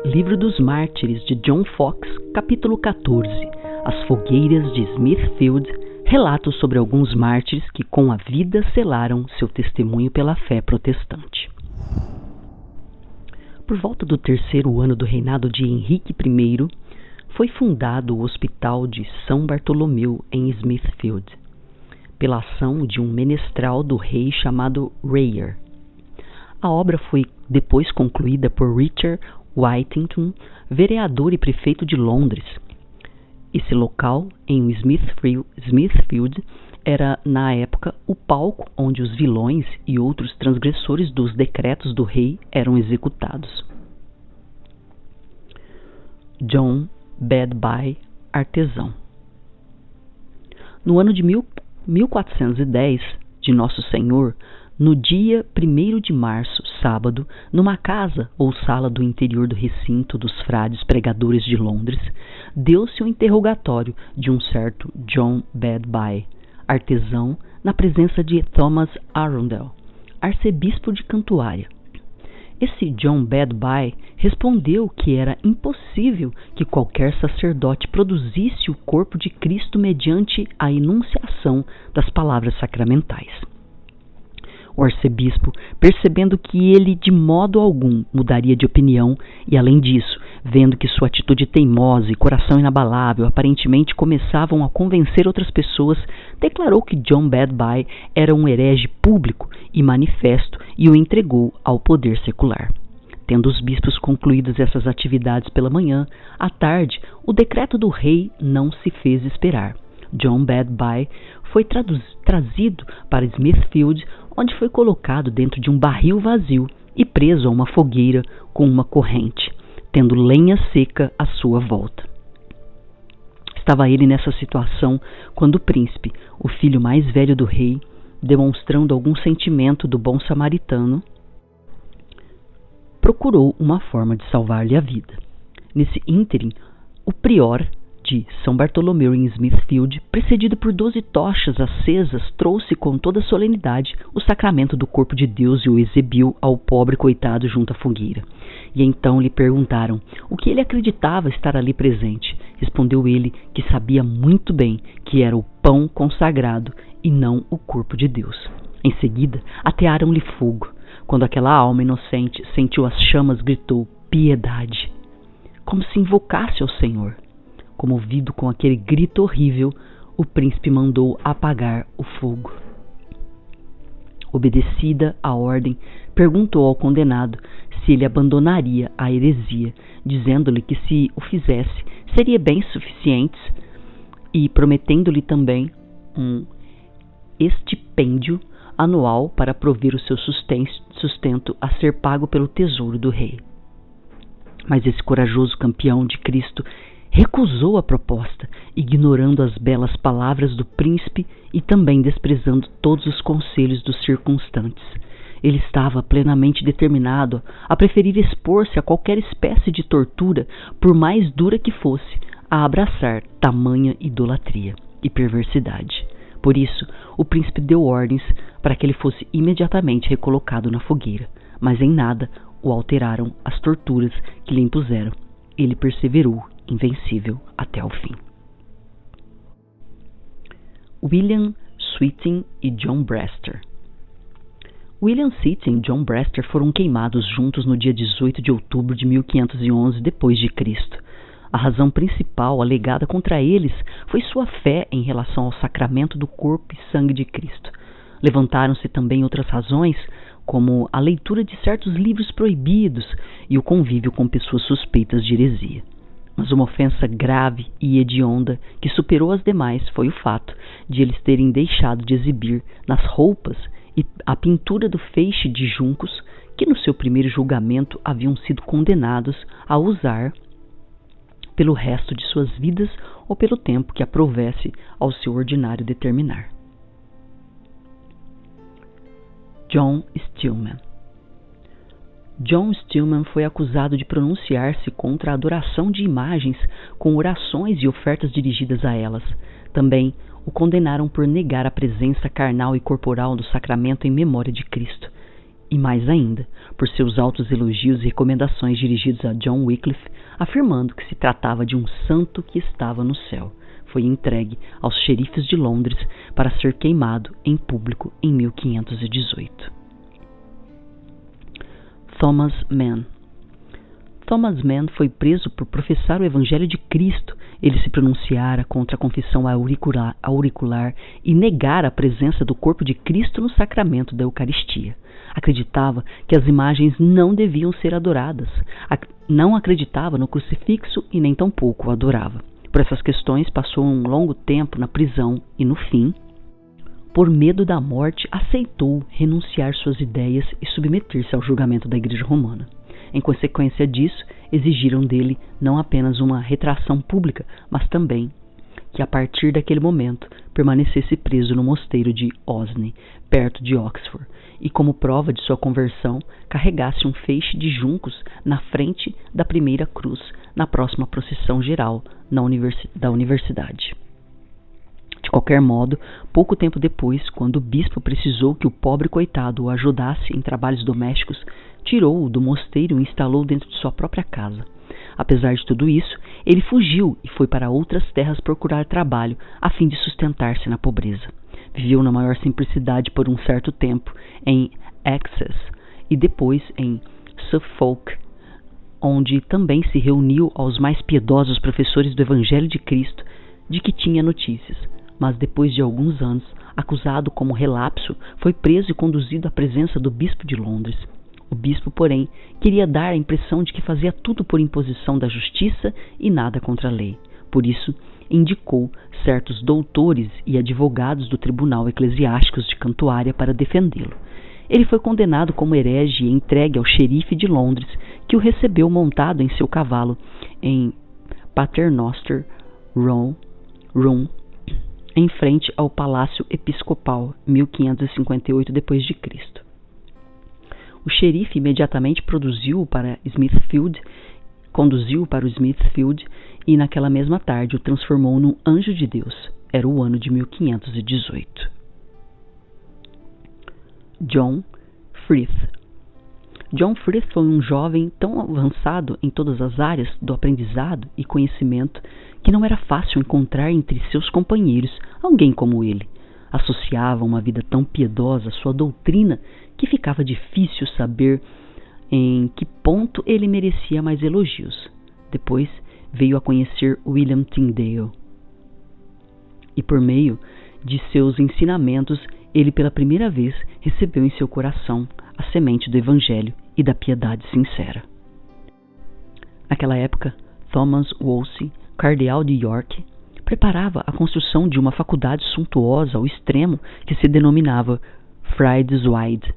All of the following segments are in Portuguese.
Livro dos Mártires de John Foxe, capítulo 14. As fogueiras de Smithfield, relatos sobre alguns mártires que com a vida selaram seu testemunho pela fé protestante. Por volta do 3º ano do reinado de Henrique I, foi fundado o Hospital de São Bartolomeu em Smithfield, pela ação de um menestral do rei chamado Rayer. A obra foi depois concluída por Richard Whittington, vereador e prefeito de Londres. Esse local, em Smithfield, era, na época, o palco onde os vilões e outros transgressores dos decretos do rei eram executados. John Bedby, artesão. No ano de 1410 de Nosso Senhor, no dia 1º de março, sábado, numa casa ou sala do interior do recinto dos frades pregadores de Londres, deu-se um interrogatório de um certo John Bedby, artesão, na presença de Thomas Arundel, arcebispo de Cantuária. Esse John Bedby respondeu que era impossível que qualquer sacerdote produzisse o corpo de Cristo mediante a enunciação das palavras sacramentais. O arcebispo, percebendo que ele de modo algum mudaria de opinião e, além disso, vendo que sua atitude teimosa e coração inabalável aparentemente começavam a convencer outras pessoas, declarou que John Bedby era um herege público e manifesto e o entregou ao poder secular. Tendo os bispos concluídas essas atividades pela manhã, à tarde, o decreto do rei não se fez esperar. John Bedby foi trazido para Smithfield, onde foi colocado dentro de um barril vazio e preso a uma fogueira com uma corrente, tendo lenha seca à sua volta. Estava ele nessa situação quando o príncipe, o filho mais velho do rei, demonstrando algum sentimento do bom samaritano, procurou uma forma de salvar-lhe a vida. Nesse ínterim, o prior de São Bartolomeu em Smithfield, precedido por 12 tochas acesas, trouxe com toda solenidade o sacramento do corpo de Deus e o exibiu ao pobre coitado junto à fogueira. E então lhe perguntaram o que ele acreditava estar ali presente. Respondeu ele que sabia muito bem que era o pão consagrado e não o corpo de Deus. Em seguida, atearam-lhe fogo. Quando aquela alma inocente sentiu as chamas, gritou: piedade! Como se invocasse ao Senhor. Comovido com aquele grito horrível, o príncipe mandou apagar o fogo. Obedecida a ordem, perguntou ao condenado se ele abandonaria a heresia, dizendo-lhe que se o fizesse, seria bem suficiente e prometendo-lhe também um estipêndio anual para prover o seu sustento a ser pago pelo tesouro do rei. Mas esse corajoso campeão de Cristo recusou a proposta, ignorando as belas palavras do príncipe e também desprezando todos os conselhos dos circunstantes. Ele estava plenamente determinado a preferir expor-se a qualquer espécie de tortura, por mais dura que fosse, a abraçar tamanha idolatria e perversidade. Por isso, o príncipe deu ordens para que ele fosse imediatamente recolocado na fogueira, mas em nada o alteraram as torturas que lhe impuseram. Ele perseverou invencível até o fim. William Sweeting e John Brewster. William Sweeting e John Brewster foram queimados juntos no dia 18 de outubro de 1511 d.C. A razão principal alegada contra eles foi sua fé em relação ao sacramento do corpo e sangue de Cristo. Levantaram-se também outras razões, como a leitura de certos livros proibidos e o convívio com pessoas suspeitas de heresia. Mas uma ofensa grave e hedionda que superou as demais foi o fato de eles terem deixado de exibir nas roupas e a pintura do feixe de juncos que no seu primeiro julgamento haviam sido condenados a usar pelo resto de suas vidas ou pelo tempo que aprovesse ao seu ordinário determinar. John Stillman. John Stillman foi acusado de pronunciar-se contra a adoração de imagens com orações e ofertas dirigidas a elas. Também o condenaram por negar a presença carnal e corporal do sacramento em memória de Cristo. e mais ainda, por seus altos elogios e recomendações dirigidos a John Wycliffe, afirmando que se tratava de um santo que estava no céu. Foi entregue aos xerifes de Londres para ser queimado em público em 1518. Thomas Mann. Thomas Mann foi preso por professar o Evangelho de Cristo. Ele se pronunciara contra a confissão auricular e negara a presença do corpo de Cristo no sacramento da Eucaristia. Acreditava que as imagens não deviam ser adoradas. Não acreditava no crucifixo e nem tampouco o adorava. Por essas questões, passou um longo tempo na prisão e, no fim, por medo da morte, aceitou renunciar suas ideias e submeter-se ao julgamento da Igreja Romana. Em consequência disso, exigiram dele não apenas uma retração pública, mas também que, a partir daquele momento, permanecesse preso no mosteiro de Osney, perto de Oxford, e, como prova de sua conversão, carregasse um feixe de juncos na frente da primeira cruz, na próxima procissão geral da universidade. De qualquer modo, pouco tempo depois, quando o bispo precisou que o pobre coitado o ajudasse em trabalhos domésticos, tirou-o do mosteiro e o instalou dentro de sua própria casa. Apesar de tudo isso, ele fugiu e foi para outras terras procurar trabalho, a fim de sustentar-se na pobreza. Viveu na maior simplicidade por um certo tempo em Essex e depois em Suffolk, onde também se reuniu aos mais piedosos professores do Evangelho de Cristo, de que tinha notícias. Mas depois de alguns anos, acusado como relapso, foi preso e conduzido à presença do bispo de Londres. O bispo, porém, queria dar a impressão de que fazia tudo por imposição da justiça e nada contra a lei. Por isso, indicou certos doutores e advogados do Tribunal Eclesiásticos de Cantuária para defendê-lo. Ele foi condenado como herege e entregue ao xerife de Londres, que o recebeu montado em seu cavalo em Paternoster Row, em frente ao Palácio Episcopal, 1558 d.C. O xerife imediatamente conduziu-o para o Smithfield e naquela mesma tarde o transformou num anjo de Deus. Era o ano de 1518. John Frith. John Frith foi um jovem tão avançado em todas as áreas do aprendizado e conhecimento que não era fácil encontrar entre seus companheiros alguém como ele. Associava uma vida tão piedosa à sua doutrina que ficava difícil saber em que ponto ele merecia mais elogios. Depois veio a conhecer William Tyndale. E por meio de seus ensinamentos, ele pela primeira vez recebeu em seu coração a semente do Evangelho e da piedade sincera. Naquela época, Thomas Wolsey, cardeal de York, preparava a construção de uma faculdade suntuosa ao extremo que se denominava Friedesweide,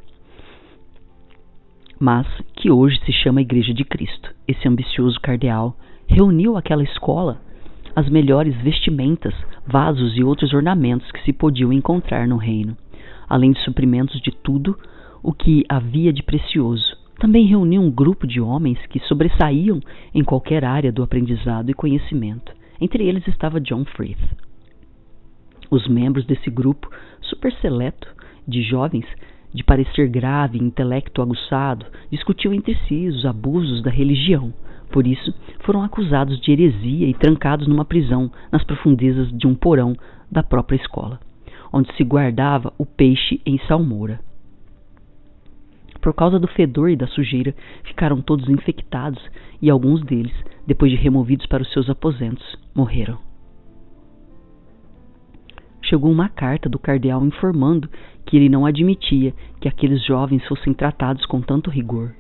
mas que hoje se chama Igreja de Cristo. Esse ambicioso cardeal reuniu àquela escola as melhores vestimentas, vasos e outros ornamentos que se podiam encontrar no reino, além de suprimentos de tudo o que havia de precioso. Também reuniu um grupo de homens que sobressaíam em qualquer área do aprendizado e conhecimento. Entre eles estava John Frith. Os membros desse grupo super seleto de jovens, de parecer grave e intelecto aguçado, discutiam entre si os abusos da religião. Por isso, foram acusados de heresia e trancados numa prisão nas profundezas de um porão da própria escola, onde se guardava o peixe em salmoura. Por causa do fedor e da sujeira, ficaram todos infectados e alguns deles, depois de removidos para os seus aposentos, morreram. Chegou uma carta do cardeal informando que ele não admitia que aqueles jovens fossem tratados com tanto rigor.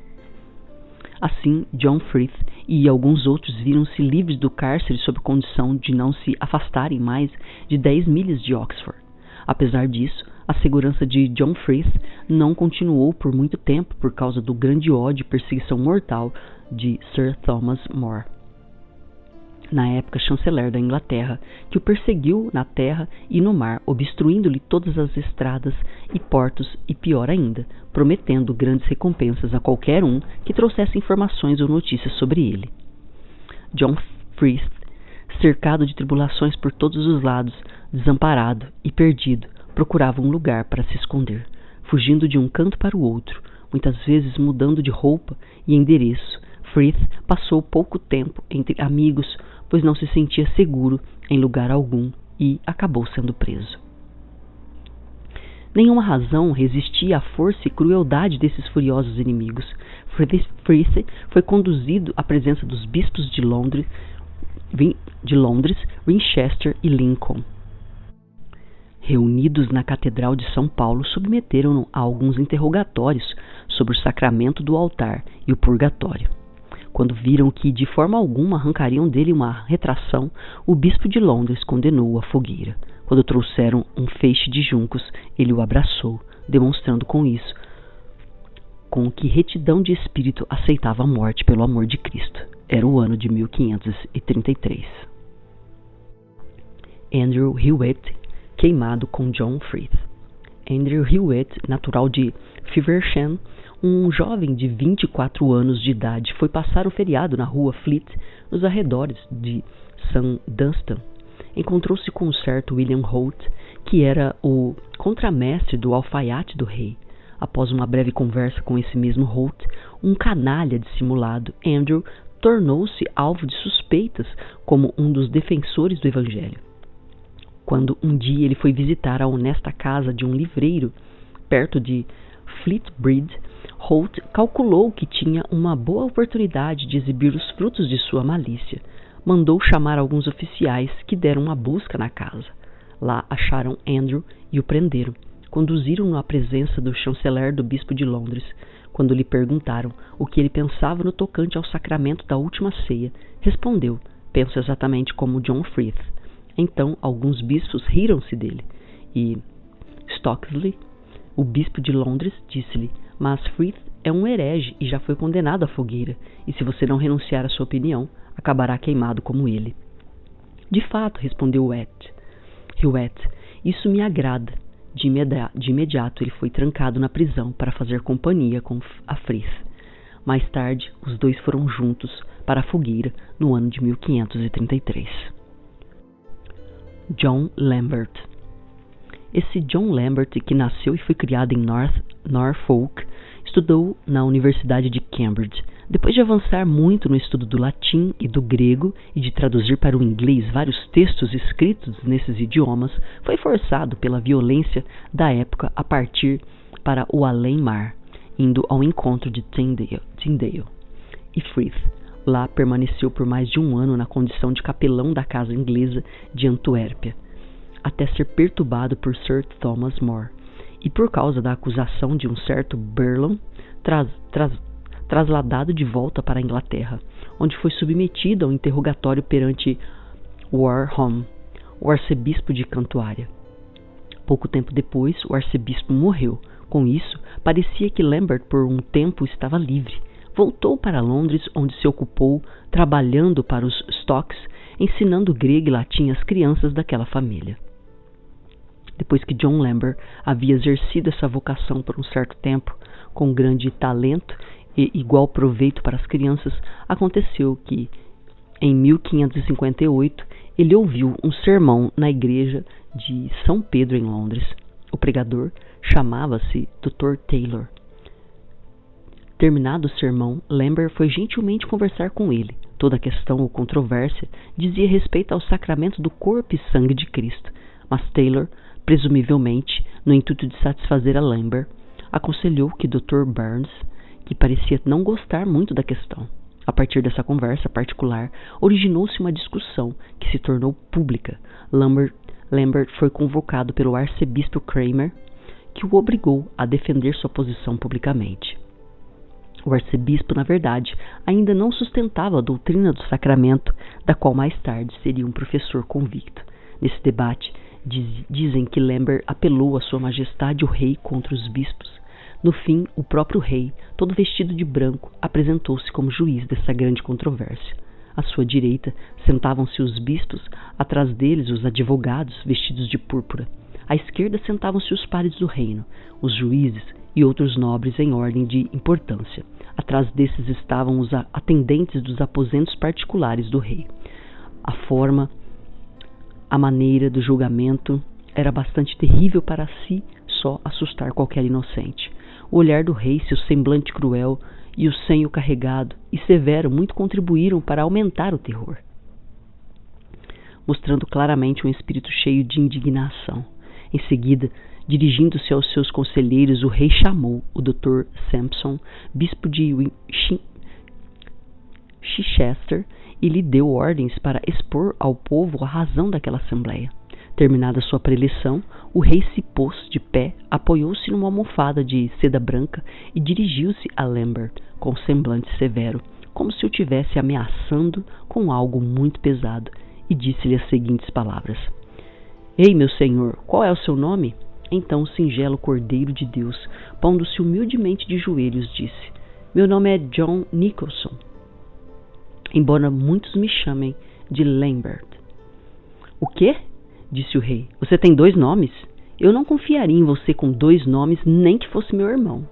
Assim, John Frith e alguns outros viram-se livres do cárcere sob condição de não se afastarem mais de 10 milhas de Oxford. Apesar disso, a segurança de John Frith não continuou por muito tempo por causa do grande ódio e perseguição mortal de Sir Thomas More, na época chanceler da Inglaterra, que o perseguiu na terra e no mar, obstruindo-lhe todas as estradas e portos e, pior ainda, prometendo grandes recompensas a qualquer um que trouxesse informações ou notícias sobre ele. John Frith, cercado de tribulações por todos os lados, desamparado e perdido, procurava um lugar para se esconder. Fugindo de um canto para o outro, muitas vezes mudando de roupa e endereço. Frith passou pouco tempo entre amigos, pois não se sentia seguro em lugar algum e acabou sendo preso. Nenhuma razão resistia à força e crueldade desses furiosos inimigos. Frith foi conduzido à presença dos bispos de Londres, Winchester e Lincoln. Reunidos na Catedral de São Paulo, submeteram-no a alguns interrogatórios sobre o sacramento do altar e o purgatório. Quando viram que de forma alguma arrancariam dele uma retração, o bispo de Londres condenou-o à fogueira. Quando trouxeram um feixe de juncos, ele o abraçou, demonstrando com isso com que retidão de espírito aceitava a morte pelo amor de Cristo. Era o ano de 1533. Andrew Hewitt, queimado com John Frith. Andrew Hewitt, natural de Feversham, um jovem de 24 anos de idade, foi passar o feriado na rua Fleet, nos arredores de St. Dunstan. Encontrou-se com um certo William Holt, que era o contramestre do alfaiate do rei. Após uma breve conversa com esse mesmo Holt, um canalha dissimulado, Andrew tornou-se alvo de suspeitas como um dos defensores do evangelho. Quando um dia ele foi visitar a honesta casa de um livreiro perto de Fleetbridge, Holt calculou que tinha uma boa oportunidade de exibir os frutos de sua malícia. Mandou chamar alguns oficiais que deram uma busca na casa. Lá acharam Andrew e o prenderam. Conduziram-no à presença do chanceler do bispo de Londres. Quando lhe perguntaram o que ele pensava no tocante ao sacramento da última ceia, respondeu: "Penso exatamente como John Frith." Então alguns bispos riram-se dele, e Stokesly, o bispo de Londres, disse-lhe: "Mas Frith é um herege e já foi condenado à fogueira, e se você não renunciar à sua opinião, acabará queimado como ele." "De fato," respondeu Hewitt, "isso me agrada." De imediato ele foi trancado na prisão para fazer companhia com a Frith. Mais tarde, os dois foram juntos para a fogueira no ano de 1533. John Lambert. Esse John Lambert, que nasceu e foi criado em Norfolk, estudou na Universidade de Cambridge. Depois de avançar muito no estudo do latim e do grego e de traduzir para o inglês vários textos escritos nesses idiomas, foi forçado pela violência da época a partir para o além-mar, indo ao encontro de Tyndale e Frith. Lá permaneceu por mais de um ano na condição de capelão da casa inglesa de Antuérpia, até ser perturbado por Sir Thomas More, e por causa da acusação de um certo Burlon, trasladado de volta para a Inglaterra, onde foi submetido ao interrogatório perante Warham, o arcebispo de Cantuária. Pouco tempo depois, o arcebispo morreu. Com isso, parecia que Lambert por um tempo estava livre. Voltou para Londres, onde se ocupou trabalhando para os Stokes, ensinando grego e latim às crianças daquela família. Depois que John Lambert havia exercido essa vocação por um certo tempo, com grande talento e igual proveito para as crianças, aconteceu que, em 1558, ele ouviu um sermão na igreja de São Pedro, em Londres. O pregador chamava-se Dr. Taylor. Terminado o sermão, Lambert foi gentilmente conversar com ele. Toda a questão ou controvérsia dizia respeito ao sacramento do corpo e sangue de Cristo, mas Taylor, presumivelmente, no intuito de satisfazer a Lambert, aconselhou que Dr. Burns, que parecia não gostar muito da questão. A partir dessa conversa particular, originou-se uma discussão que se tornou pública. Lambert foi convocado pelo arcebispo Cranmer, que o obrigou a defender sua posição publicamente. O arcebispo, na verdade, ainda não sustentava a doutrina do sacramento, da qual mais tarde seria um professor convicto. Nesse debate, dizem que Lambert apelou a sua majestade o rei contra os bispos. No fim, o próprio rei, todo vestido de branco, apresentou-se como juiz dessa grande controvérsia. À sua direita sentavam-se os bispos, atrás deles os advogados vestidos de púrpura. À esquerda sentavam-se os pares do reino, os juízes e outros nobres em ordem de importância. Atrás desses estavam os atendentes dos aposentos particulares do rei. A maneira do julgamento era bastante terrível para si só assustar qualquer inocente. O olhar do rei, seu semblante cruel e o senho carregado e severo muito contribuíram para aumentar o terror, mostrando claramente um espírito cheio de indignação. Em seguida, dirigindo-se aos seus conselheiros, o rei chamou o Dr. Sampson, bispo de Chichester, e lhe deu ordens para expor ao povo a razão daquela assembleia. Terminada sua preleção, o rei se pôs de pé, apoiou-se numa almofada de seda branca e dirigiu-se a Lambert com semblante severo, como se o tivesse ameaçando com algo muito pesado, e disse-lhe as seguintes palavras: Ei, meu senhor, qual é o seu nome? Então o singelo Cordeiro de Deus, pondo-se humildemente de joelhos, disse: Meu nome é John Nicholson, embora muitos me chamem de Lambert. O quê? Disse o rei. Você tem 2 nomes? Eu não confiaria em você com 2 nomes, nem que fosse meu irmão.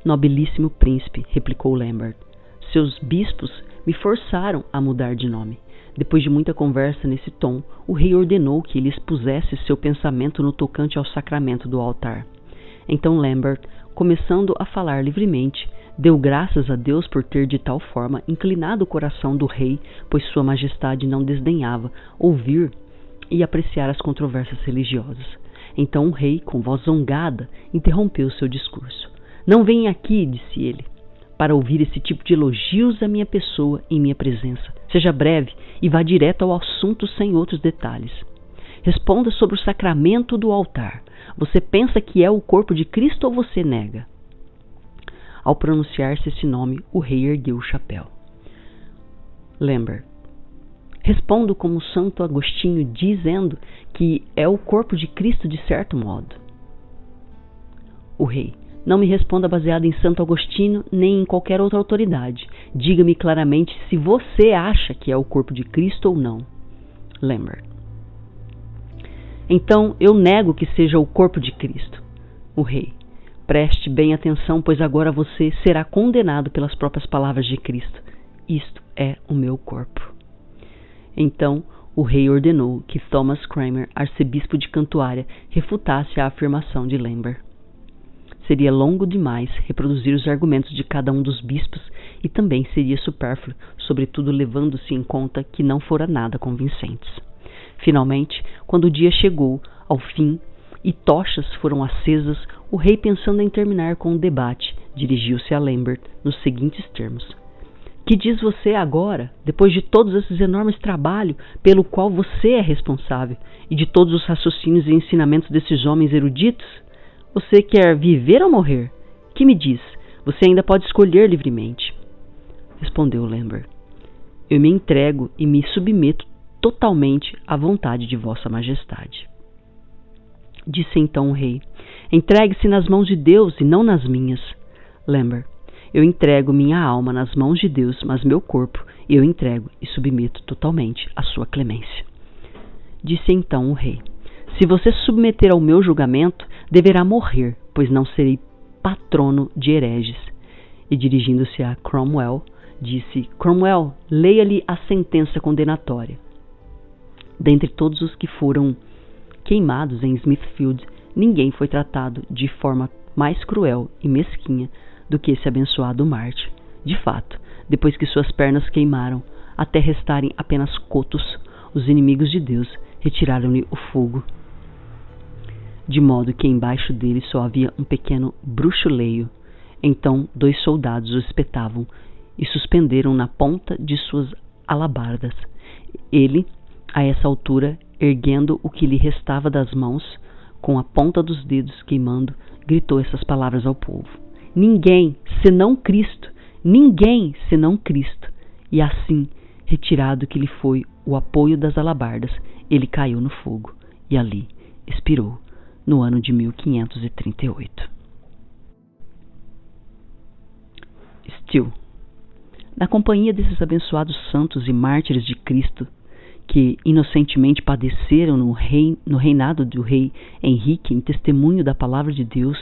Nobilíssimo príncipe, replicou Lambert, seus bispos me forçaram a mudar de nome. Depois de muita conversa nesse tom, o rei ordenou que ele expusesse seu pensamento no tocante ao sacramento do altar. Então Lambert, começando a falar livremente, deu graças a Deus por ter de tal forma inclinado o coração do rei, pois sua majestade não desdenhava ouvir e apreciar as controvérsias religiosas. Então o rei, com voz zangada, interrompeu seu discurso. Não venha aqui, disse ele, para ouvir esse tipo de elogios à minha pessoa em minha presença. Seja breve e vá direto ao assunto sem outros detalhes. Responda sobre o sacramento do altar. Você pensa que é o corpo de Cristo ou você nega? Ao pronunciar-se esse nome, o rei ergueu o chapéu. Lambert: Respondo como Santo Agostinho, dizendo que é o corpo de Cristo de certo modo. O rei: Não me responda baseado em Santo Agostinho nem em qualquer outra autoridade. Diga-me claramente se você acha que é o corpo de Cristo ou não. Lambert: Então eu nego que seja o corpo de Cristo. O rei: Preste bem atenção, pois agora você será condenado pelas próprias palavras de Cristo. Isto é o meu corpo. Então o rei ordenou que Thomas Cranmer, arcebispo de Cantuária, refutasse a afirmação de Lambert. Seria longo demais reproduzir os argumentos de cada um dos bispos e também seria supérfluo, sobretudo levando-se em conta que não fora nada convincentes. Finalmente, quando o dia chegou ao fim e tochas foram acesas, o rei, pensando em terminar com o debate, dirigiu-se a Lambert nos seguintes termos: Que diz você agora, depois de todos esses enormes trabalhos pelo qual você é responsável e de todos os raciocínios e ensinamentos desses homens eruditos? Você quer viver ou morrer? Que me diz? Você ainda pode escolher livremente. Respondeu Lambert: Eu me entrego e me submeto totalmente à vontade de Vossa Majestade. Disse então o rei: Entregue-se nas mãos de Deus e não nas minhas. Lambert: Eu entrego minha alma nas mãos de Deus, mas meu corpo eu entrego e submeto totalmente à sua clemência. Disse então o rei: Se você se submeter ao meu julgamento, deverá morrer, pois não serei patrono de hereges. E dirigindo-se a Cromwell, disse: Cromwell, leia-lhe a sentença condenatória. Dentre todos os que foram queimados em Smithfield, ninguém foi tratado de forma mais cruel e mesquinha do que esse abençoado Marte. De fato, depois que suas pernas queimaram, até restarem apenas cotos, os inimigos de Deus retiraram-lhe o fogo, de modo que embaixo dele só havia um pequeno bruxuleio. Então 2 soldados o espetavam e suspenderam na ponta de suas alabardas. Ele, a essa altura, erguendo o que lhe restava das mãos, com a ponta dos dedos queimando, gritou essas palavras ao povo: Ninguém, senão Cristo! Ninguém, senão Cristo! E assim, retirado que lhe foi o apoio das alabardas, ele caiu no fogo e ali expirou, no ano de 1538. Still, na companhia desses abençoados santos e mártires de Cristo, que inocentemente padeceram no reinado do rei Henrique em testemunho da palavra de Deus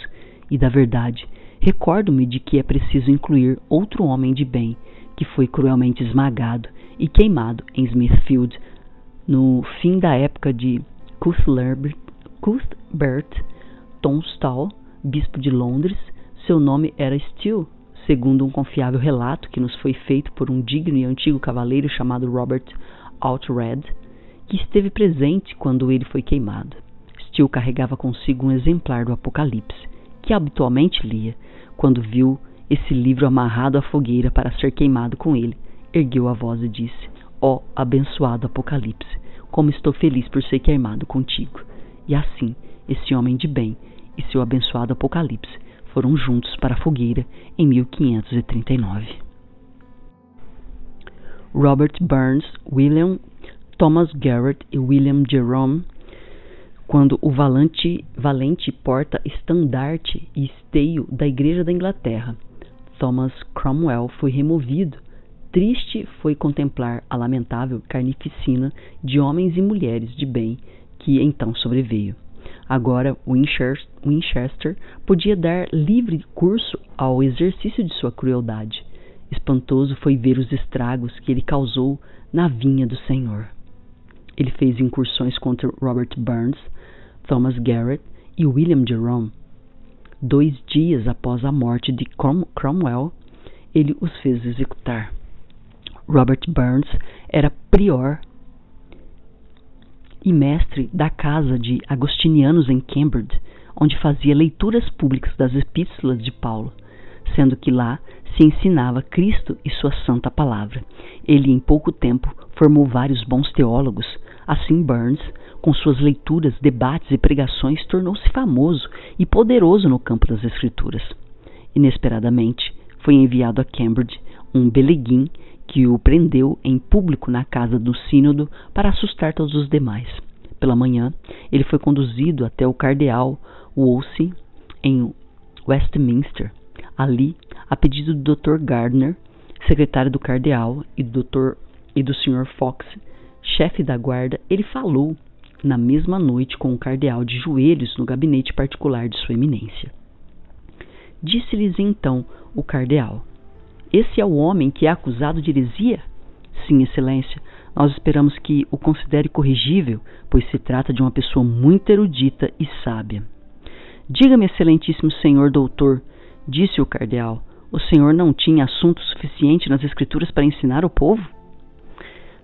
e da verdade, recordo-me de que é preciso incluir outro homem de bem que foi cruelmente esmagado e queimado em Smithfield no fim da época de Cuthbert Tunstall, bispo de Londres, Seu nome era Steele, segundo um confiável relato que nos foi feito por um digno e antigo cavaleiro chamado Robert Outred, que esteve presente quando ele foi queimado. Steele carregava consigo um exemplar do Apocalipse, que habitualmente lia. Quando viu esse livro amarrado à fogueira para ser queimado com ele, ergueu a voz e disse: ó abençoado Apocalipse, como estou feliz por ser queimado contigo. E assim, esse homem de bem e seu abençoado Apocalipse foram juntos para a fogueira em 1539. Robert Burns, William Thomas Garrett e William Jerome, quando o valente porta-estandarte e esteio da Igreja da Inglaterra, Thomas Cromwell, foi removido, triste foi contemplar a lamentável carnificina de homens e mulheres de bem que então sobreveio. Agora Winchester podia dar livre curso ao exercício de sua crueldade. Espantoso foi ver os estragos que ele causou na vinha do Senhor. Ele fez incursões contra Robert Burns, Thomas Garrett e William Jerome. 2 dias após a morte de Cromwell, ele os fez executar. Robert Burns era prior e mestre da casa de agostinianos em Cambridge, onde fazia leituras públicas das epístolas de Paulo, sendo que lá se ensinava Cristo e sua santa palavra. Ele, em pouco tempo, formou vários bons teólogos. Assim, Burns, com suas leituras, debates e pregações, tornou-se famoso e poderoso no campo das Escrituras. Inesperadamente, foi enviado a Cambridge um beleguim que o prendeu em público na casa do sínodo para assustar todos os demais. Pela manhã, ele foi conduzido até o cardeal Wolsey, em Westminster. Ali, a pedido do Dr. Gardner, secretário do cardeal, e do Sr. Fox, chefe da guarda, ele falou na mesma noite com o cardeal de joelhos no gabinete particular de sua eminência. Disse-lhes então o cardeal: esse é o homem que é acusado de heresia? Sim, excelência. Nós esperamos que o considere corrigível, pois se trata de uma pessoa muito erudita e sábia. Diga-me, excelentíssimo senhor doutor, disse o cardeal, o senhor não tinha assunto suficiente nas escrituras para ensinar o povo?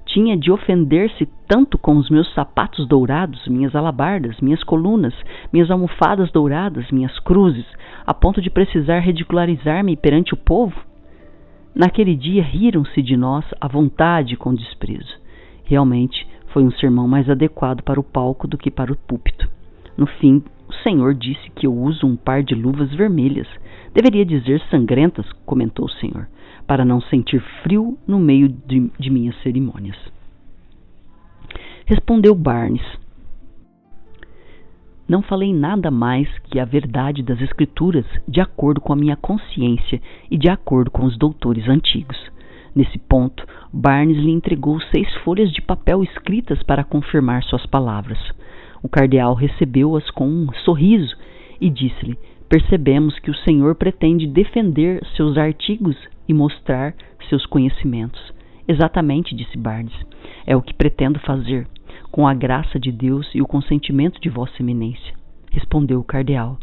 Tinha de ofender-se tanto com os meus sapatos dourados, minhas alabardas, minhas colunas, minhas almofadas douradas, minhas cruzes, a ponto de precisar ridicularizar-me perante o povo? Naquele dia riram-se de nós à vontade e com desprezo. Realmente foi um sermão mais adequado para o palco do que para o púlpito. No fim, o senhor disse que eu uso um par de luvas vermelhas. Deveria dizer sangrentas, comentou o senhor, para não sentir frio no meio de minhas cerimônias. Respondeu Barnes: não falei nada mais que a verdade das Escrituras, de acordo com a minha consciência e de acordo com os doutores antigos. Nesse ponto, Barnes lhe entregou 6 folhas de papel escritas para confirmar suas palavras. O cardeal recebeu-as com um sorriso e disse-lhe: percebemos que o senhor pretende defender seus artigos e mostrar seus conhecimentos. Exatamente, disse Barnes. É o que pretendo fazer, com a graça de Deus e o consentimento de Vossa Eminência. Respondeu o cardeal: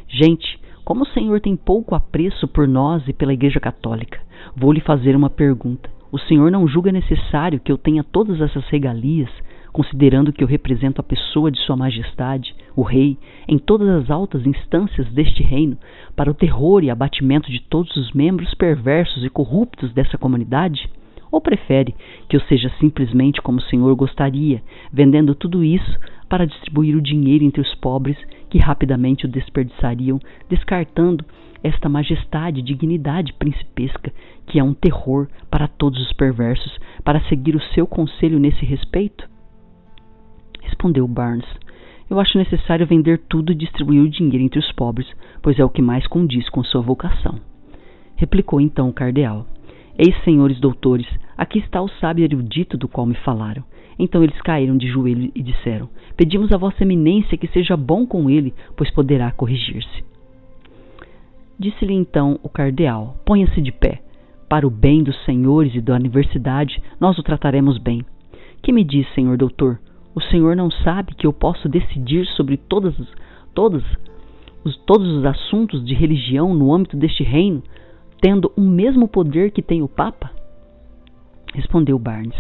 gente, como o senhor tem pouco apreço por nós e pela Igreja Católica, vou lhe fazer uma pergunta. O senhor não julga necessário que eu tenha todas essas regalias, considerando que eu represento a pessoa de Sua Majestade, o Rei, em todas as altas instâncias deste reino, para o terror e abatimento de todos os membros perversos e corruptos dessa comunidade? Ou prefere que eu seja simplesmente como o senhor gostaria, vendendo tudo isso para distribuir o dinheiro entre os pobres que rapidamente o desperdiçariam, descartando esta majestade e dignidade principesca, que é um terror para todos os perversos, para seguir o seu conselho nesse respeito? Respondeu Barnes: eu acho necessário vender tudo e distribuir o dinheiro entre os pobres, pois é o que mais condiz com sua vocação. Replicou então o cardeal: eis, senhores doutores, aqui está o sábio erudito do qual me falaram. Então eles caíram de joelho e disseram: pedimos a Vossa Eminência que seja bom com ele, pois poderá corrigir-se. Disse-lhe então o cardeal: ponha-se de pé. Para o bem dos senhores e da universidade, nós o trataremos bem. Que me diz, senhor doutor? O senhor não sabe que eu posso decidir sobre todos todos os assuntos de religião no âmbito deste reino, tendo o mesmo poder que tem o Papa? Respondeu Barnes.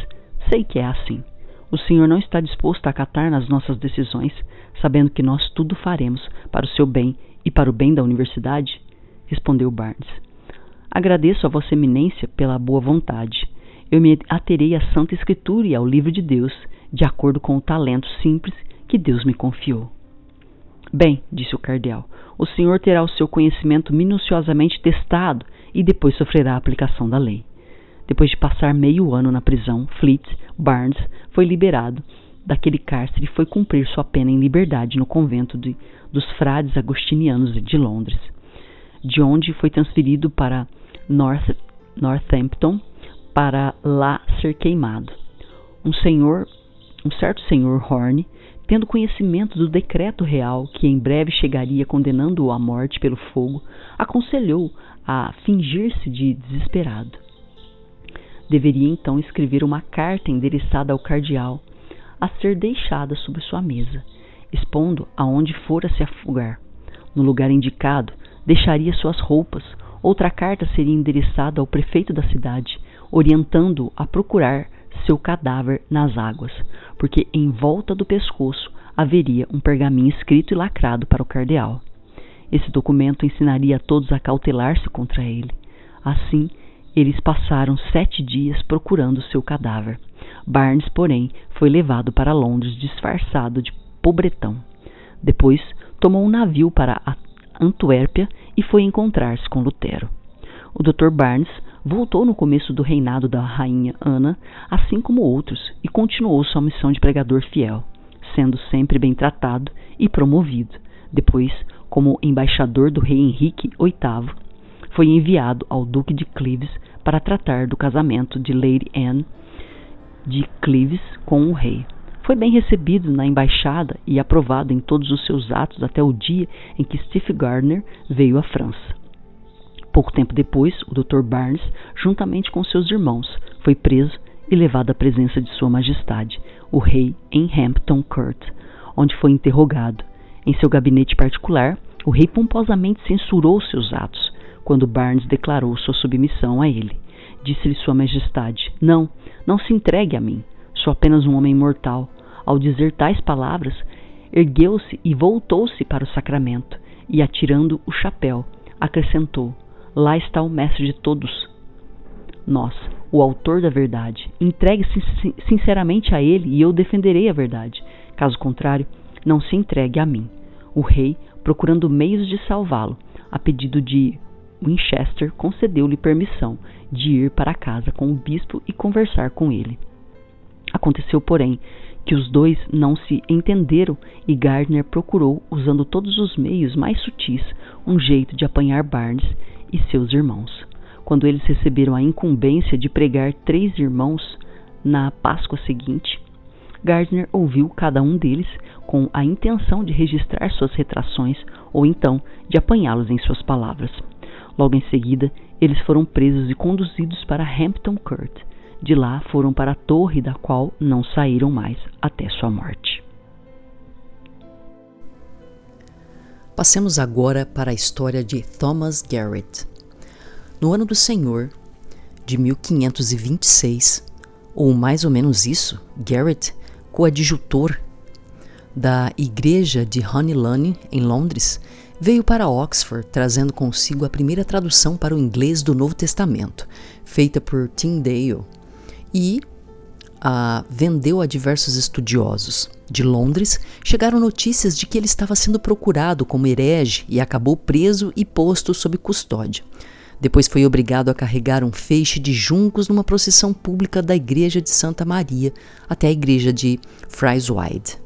Sei que é assim. O senhor não está disposto a acatar nas nossas decisões, sabendo que nós tudo faremos para o seu bem e para o bem da universidade? Respondeu Barnes. Agradeço a vossa eminência pela boa vontade. Eu me aterei à Santa Escritura e ao livro de Deus, de acordo com o talento simples que Deus me confiou. Bem, disse o cardeal, o senhor terá o seu conhecimento minuciosamente testado e depois sofrerá a aplicação da lei. Depois de passar meio ano na prisão, Barnes foi liberado daquele cárcere e foi cumprir sua pena em liberdade no convento dos frades agostinianos de Londres, de onde foi transferido para Northampton para lá ser queimado. Um certo senhor Horne, tendo conhecimento do decreto real que em breve chegaria condenando-o à morte pelo fogo, aconselhou a fingir-se de desesperado. Deveria então escrever uma carta endereçada ao cardeal, a ser deixada sobre sua mesa, expondo aonde fora se afogar. No lugar indicado, deixaria suas roupas. Outra carta seria endereçada ao prefeito da cidade, orientando-o a procurar seu cadáver nas águas, porque em volta do pescoço haveria um pergaminho escrito e lacrado para o cardeal. Esse documento ensinaria a todos a cautelar-se contra ele. Assim, eles passaram 7 dias procurando seu cadáver. Barnes, porém, foi levado para Londres disfarçado de pobretão. Depois, tomou um navio para Antuérpia e foi encontrar-se com Lutero. O Dr. Barnes voltou no começo do reinado da rainha Ana, assim como outros, e continuou sua missão de pregador fiel, sendo sempre bem tratado e promovido. Depois, como embaixador do rei Henrique VIII, foi enviado ao Duque de Cleves para tratar do casamento de Lady Anne de Cleves com o rei. Foi bem recebido na embaixada e aprovado em todos os seus atos até o dia em que Steve Gardiner veio à França. Pouco tempo depois, o Dr. Barnes, juntamente com seus irmãos, foi preso e levado à presença de Sua Majestade, o rei, em Hampton Court, onde foi interrogado. Em seu gabinete particular, o rei pomposamente censurou seus atos, quando Barnes declarou sua submissão a ele. Disse-lhe Sua Majestade: Não se entregue a mim, sou apenas um homem mortal. Ao dizer tais palavras, ergueu-se e voltou-se para o sacramento, e atirando o chapéu, acrescentou: Lá está o mestre de todos nós, o autor da verdade. Entregue-se sinceramente a ele e eu defenderei a verdade. Caso contrário, não se entregue a mim. O rei, procurando meios de salvá-lo, a pedido de Winchester, concedeu-lhe permissão de ir para casa com o bispo e conversar com ele. Aconteceu, porém, que os dois não se entenderam e Gardiner procurou, usando todos os meios mais sutis, um jeito de apanhar Barnes e seus irmãos. Quando eles receberam a incumbência de pregar 3 irmãos na Páscoa seguinte, Gardiner ouviu cada um deles com a intenção de registrar suas retrações ou então de apanhá-los em suas palavras. Logo em seguida, eles foram presos e conduzidos para Hampton Court. De lá foram para a torre da qual não saíram mais até sua morte. Passemos agora para a história de Thomas Garrett. No ano do Senhor, de 1526, ou mais ou menos isso, Garrett, coadjutor da igreja de Honeylann, em Londres, veio para Oxford trazendo consigo a primeira tradução para o inglês do Novo Testamento, feita por Tyndale, e a vendeu a diversos estudiosos. De Londres, chegaram notícias de que ele estava sendo procurado como herege e acabou preso e posto sob custódia. Depois foi obrigado a carregar um feixe de juncos numa procissão pública da igreja de Santa Maria até a igreja de Frieswide.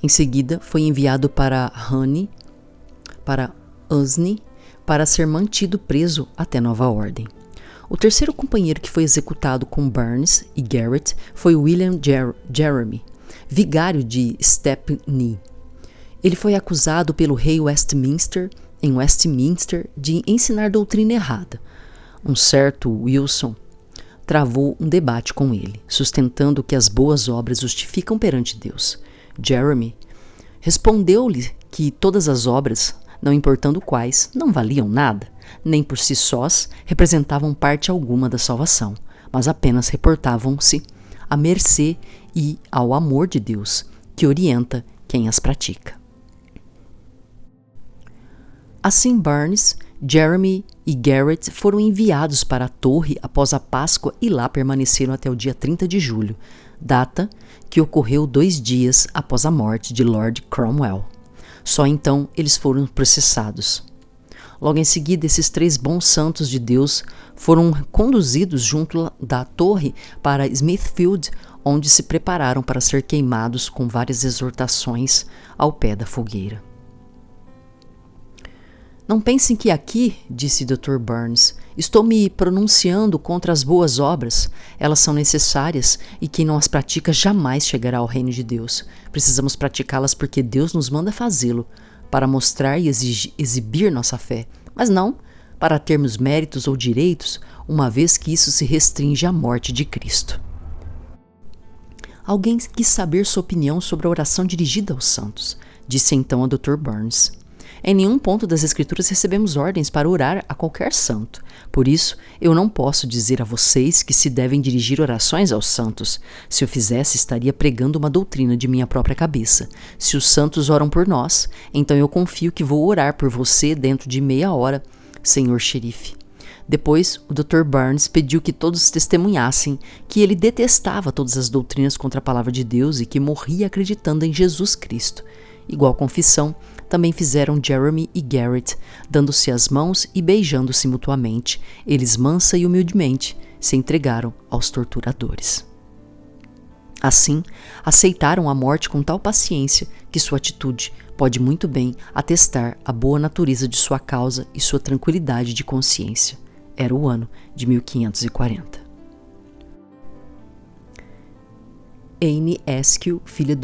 Em seguida, foi enviado para Usney para ser mantido preso até nova ordem. O terceiro companheiro que foi executado com Barnes e Garrett foi William Jeremy, vigário de Stepney. Ele foi acusado pelo rei em Westminster de ensinar doutrina errada. Um certo Wilson travou um debate com ele, sustentando que as boas obras justificam perante Deus. Jeremy Respondeu-lhe que todas as obras, não importando quais, não valiam nada, nem por si sós representavam parte alguma da salvação, mas apenas reportavam-se à mercê e ao amor de Deus, que orienta quem as pratica. Assim, Burns, Jeremy e Garrett foram enviados para a torre após a Páscoa e lá permaneceram até o dia 30 de julho, data que ocorreu 2 dias após a morte de Lord Cromwell. Só então eles foram processados. Logo em seguida, esses 3 bons santos de Deus foram conduzidos junto da torre para Smithfield, onde se prepararam para ser queimados com várias exortações ao pé da fogueira. Não pensem que aqui, disse Dr. Burns, estou me pronunciando contra as boas obras. Elas são necessárias e quem não as pratica jamais chegará ao reino de Deus. Precisamos praticá-las porque Deus nos manda fazê-lo, para mostrar e exibir nossa fé, mas não para termos méritos ou direitos, uma vez que isso se restringe à morte de Cristo. Alguém quis saber sua opinião sobre a oração dirigida aos santos, disse então a Dr. Burns. Em nenhum ponto das Escrituras recebemos ordens para orar a qualquer santo. Por isso, eu não posso dizer a vocês que se devem dirigir orações aos santos. Se eu fizesse, estaria pregando uma doutrina de minha própria cabeça. Se os santos oram por nós, então eu confio que vou orar por você dentro de meia hora, senhor xerife. Depois, o Dr. Burns pediu que todos testemunhassem que ele detestava todas as doutrinas contra a palavra de Deus e que morria acreditando em Jesus Cristo. Igual confissão, também fizeram Jeremy e Garrett, dando-se as mãos e beijando-se mutuamente. Eles mansa e humildemente se entregaram aos torturadores. Assim, aceitaram a morte com tal paciência que sua atitude pode muito bem atestar a boa natureza de sua causa e sua tranquilidade de consciência. Era o ano de 1540. Anne Askew, filha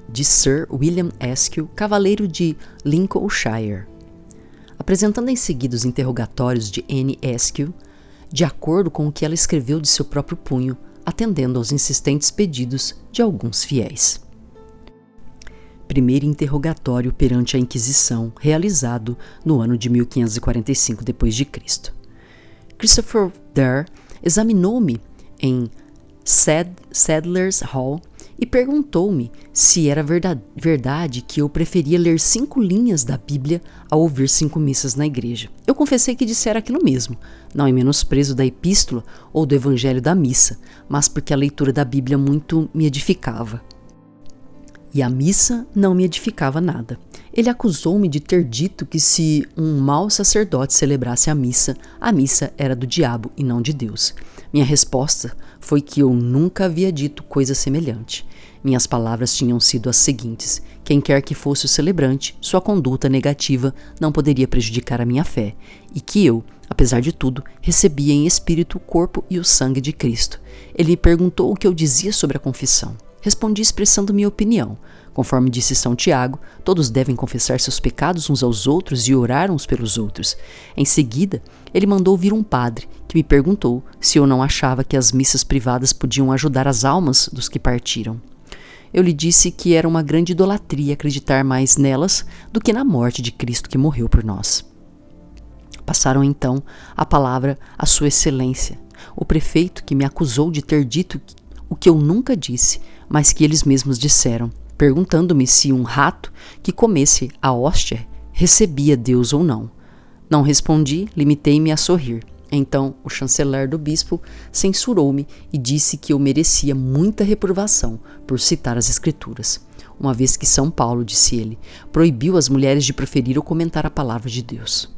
de Sir William Askew, cavaleiro de Lincolnshire. Apresentando em seguida os interrogatórios de Anne Askew, de acordo com o que ela escreveu de seu próprio punho, atendendo aos insistentes pedidos de alguns fiéis. Primeiro interrogatório perante a Inquisição, realizado no ano de 1545 d.C. Christopher Dare examinou-me em Sadler's Hall e perguntou-me se era verdade que eu preferia ler 5 linhas da Bíblia a ouvir 5 missas na igreja. Eu confessei que dissera aquilo mesmo, não em menosprezo da epístola ou do evangelho da missa, mas porque a leitura da Bíblia muito me edificava. E a missa não me edificava nada. Ele acusou-me de ter dito que se um mau sacerdote celebrasse a missa era do diabo e não de Deus. Minha resposta foi que eu nunca havia dito coisa semelhante. Minhas palavras tinham sido as seguintes: quem quer que fosse o celebrante, sua conduta negativa não poderia prejudicar a minha fé, e que eu, apesar de tudo, recebia em espírito o corpo e o sangue de Cristo. Ele me perguntou o que eu dizia sobre a confissão. Respondi expressando minha opinião. Conforme disse São Tiago, todos devem confessar seus pecados uns aos outros e orar uns pelos outros. Em seguida, ele mandou vir um padre, que me perguntou se eu não achava que as missas privadas podiam ajudar as almas dos que partiram. Eu lhe disse que era uma grande idolatria acreditar mais nelas do que na morte de Cristo que morreu por nós. Passaram então a palavra à Sua Excelência, o prefeito, que me acusou de ter dito o que eu nunca disse, mas que eles mesmos disseram, perguntando-me se um rato que comesse a hóstia recebia Deus ou não. Não respondi, limitei-me a sorrir. Então o chanceler do bispo censurou-me e disse que eu merecia muita reprovação por citar as Escrituras, uma vez que São Paulo, disse ele, proibiu as mulheres de proferir ou comentar a palavra de Deus.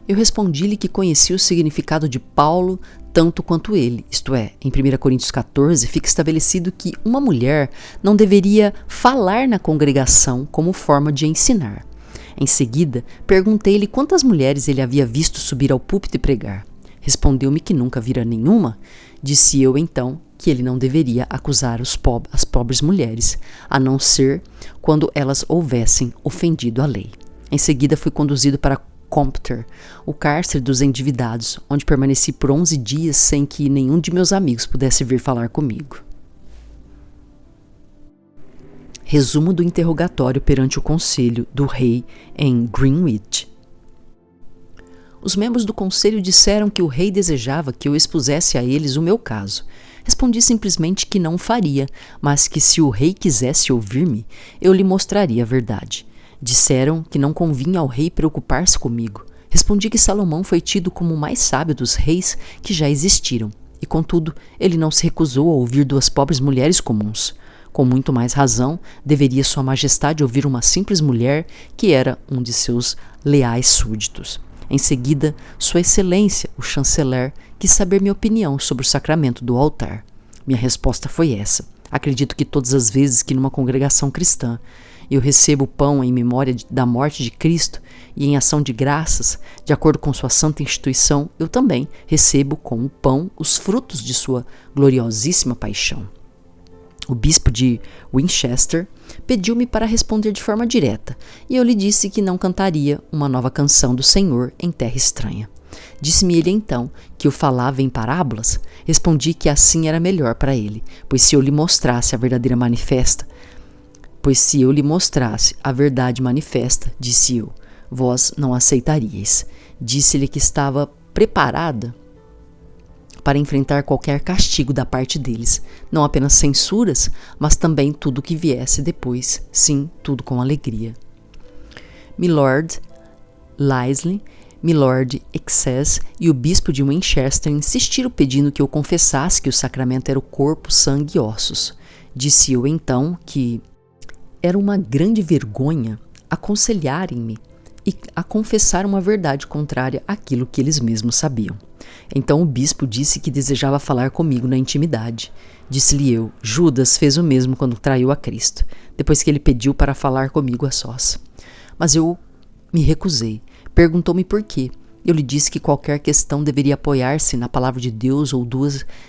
Eu respondi-lhe que conhecia o significado de Paulo tanto quanto ele, isto é, em 1 Coríntios 14 fica estabelecido que uma mulher não deveria falar na congregação como forma de ensinar. Em seguida, perguntei-lhe quantas mulheres ele havia visto subir ao púlpito e pregar. Respondeu-me que nunca vira nenhuma. Disse eu então que ele não deveria acusar as pobres mulheres, a não ser quando elas houvessem ofendido a lei. Em seguida fui conduzido para Compter, o cárcere dos endividados, onde permaneci por 11 dias sem que nenhum de meus amigos pudesse vir falar comigo. Resumo do interrogatório perante o conselho do rei em Greenwich. Os membros do conselho disseram que o rei desejava que eu expusesse a eles o meu caso. Respondi simplesmente que não faria, mas que se o rei quisesse ouvir-me, eu lhe mostraria a verdade. Disseram que não convinha ao rei preocupar-se comigo. Respondi que Salomão foi tido como o mais sábio dos reis que já existiram, e contudo, ele não se recusou a ouvir duas pobres mulheres comuns. Com muito mais razão, deveria Sua Majestade ouvir uma simples mulher que era um de seus leais súditos. Em seguida, Sua Excelência, o chanceler, quis saber minha opinião sobre o sacramento do altar. Minha resposta foi essa. Acredito que todas as vezes que numa congregação cristã eu recebo o pão em memória da morte de Cristo e em ação de graças, de acordo com sua santa instituição, eu também recebo com o pão os frutos de sua gloriosíssima paixão. O bispo de Winchester pediu-me para responder de forma direta, e eu lhe disse que não cantaria uma nova canção do Senhor em terra estranha. Disse-me ele então que eu falava em parábolas. Respondi que assim era melhor para ele, pois se eu lhe mostrasse a verdade manifesta, disse eu, vós não aceitaríeis. Disse-lhe que estava preparada para enfrentar qualquer castigo da parte deles, não apenas censuras, mas também tudo o que viesse depois, sim, tudo com alegria. Milord Lisle, Milord Excess e o bispo de Winchester insistiram pedindo que eu confessasse que o sacramento era o corpo, sangue e ossos. Disse eu então que era uma grande vergonha aconselharem-me e a confessar uma verdade contrária àquilo que eles mesmos sabiam. Então o bispo disse que desejava falar comigo na intimidade. Disse-lhe eu, Judas fez o mesmo quando traiu a Cristo, depois que ele pediu para falar comigo a sós. Mas eu me recusei. Perguntou-me por quê. Eu lhe disse que qualquer questão deveria apoiar-se na palavra de Deus ou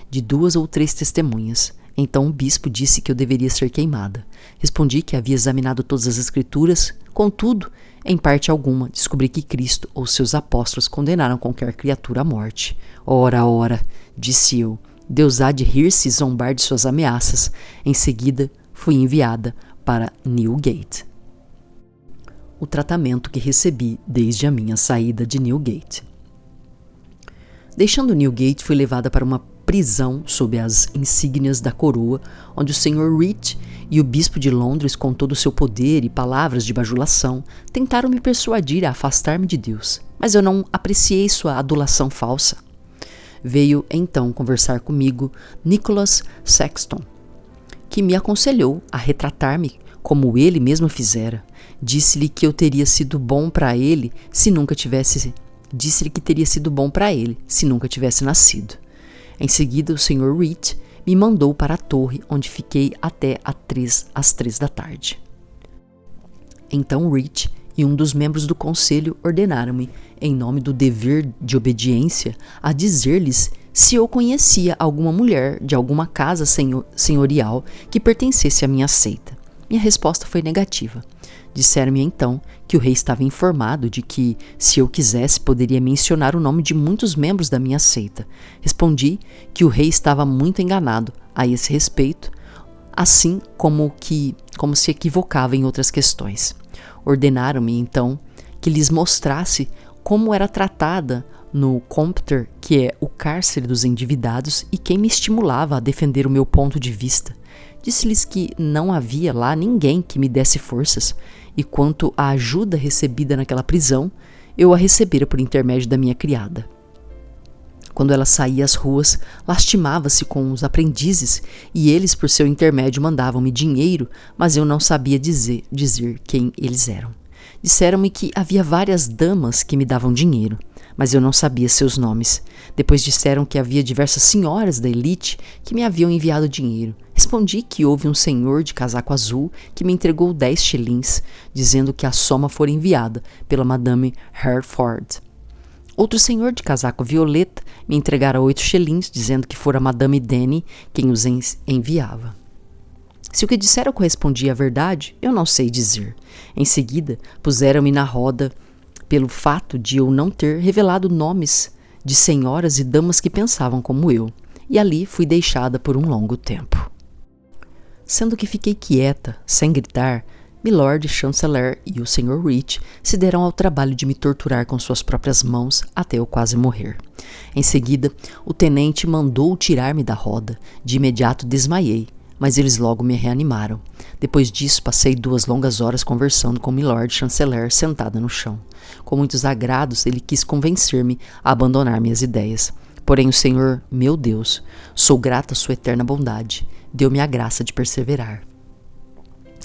de duas ou três testemunhas. Então o bispo disse que eu deveria ser queimada. Respondi que havia examinado todas as escrituras, contudo, em parte alguma, descobri que Cristo ou seus apóstolos condenaram qualquer criatura à morte. Ora, disse eu, Deus há de rir-se e zombar de suas ameaças. Em seguida, fui enviada para Newgate. O tratamento que recebi desde a minha saída de Newgate. Deixando Newgate, fui levada para uma prisão sob as insígnias da coroa, onde o Sr. Rich e o bispo de Londres, com todo o seu poder e palavras de bajulação, tentaram me persuadir a afastar-me de Deus, mas eu não apreciei sua adulação falsa. Veio então conversar comigo Nicholas Sexton, que me aconselhou a retratar-me como ele mesmo fizera. Disse-lhe que eu teria sido bom para ele se nunca tivesse nascido. Em seguida, o Sr. Reed me mandou para a torre, onde fiquei até às 3 da tarde. Então Reed e um dos membros do conselho ordenaram-me, em nome do dever de obediência, a dizer-lhes se eu conhecia alguma mulher de alguma casa senhorial que pertencesse à minha seita. Minha resposta foi negativa. Disseram-me então que o rei estava informado de que, se eu quisesse, poderia mencionar o nome de muitos membros da minha seita. Respondi que o rei estava muito enganado a esse respeito, assim como se equivocava em outras questões. Ordenaram-me então que lhes mostrasse como era tratada no Compter, que é o cárcere dos endividados, e quem me estimulava a defender o meu ponto de vista. Disse-lhes que não havia lá ninguém que me desse forças, e quanto à ajuda recebida naquela prisão, eu a recebera por intermédio da minha criada. Quando ela saía às ruas, lastimava-se com os aprendizes, e eles, por seu intermédio, mandavam-me dinheiro, mas eu não sabia dizer quem eles eram. Disseram-me que havia várias damas que me davam dinheiro, mas eu não sabia seus nomes. Depois disseram que havia diversas senhoras da elite que me haviam enviado dinheiro. Respondi que houve um senhor de casaco azul que me entregou 10 shillings, dizendo que a soma fora enviada pela Madame Hertford. Outro senhor de casaco violeta me entregara 8 shillings, dizendo que fora Madame Denny quem os enviava. Se o que disseram correspondia à verdade, eu não sei dizer. Em seguida, puseram-me na roda pelo fato de eu não ter revelado nomes de senhoras e damas que pensavam como eu, e ali fui deixada por um longo tempo. Sendo que fiquei quieta, sem gritar, Milord Chanceler e o Sr. Rich se deram ao trabalho de me torturar com suas próprias mãos até eu quase morrer. Em seguida, o tenente mandou tirar-me da roda. De imediato desmaiei, mas eles logo me reanimaram. Depois disso, passei 2 longas horas conversando com Milord Chanceler sentada no chão. Com muitos agrados, ele quis convencer-me a abandonar minhas ideias. Porém o Senhor, meu Deus, sou grata à sua eterna bondade, deu-me a graça de perseverar.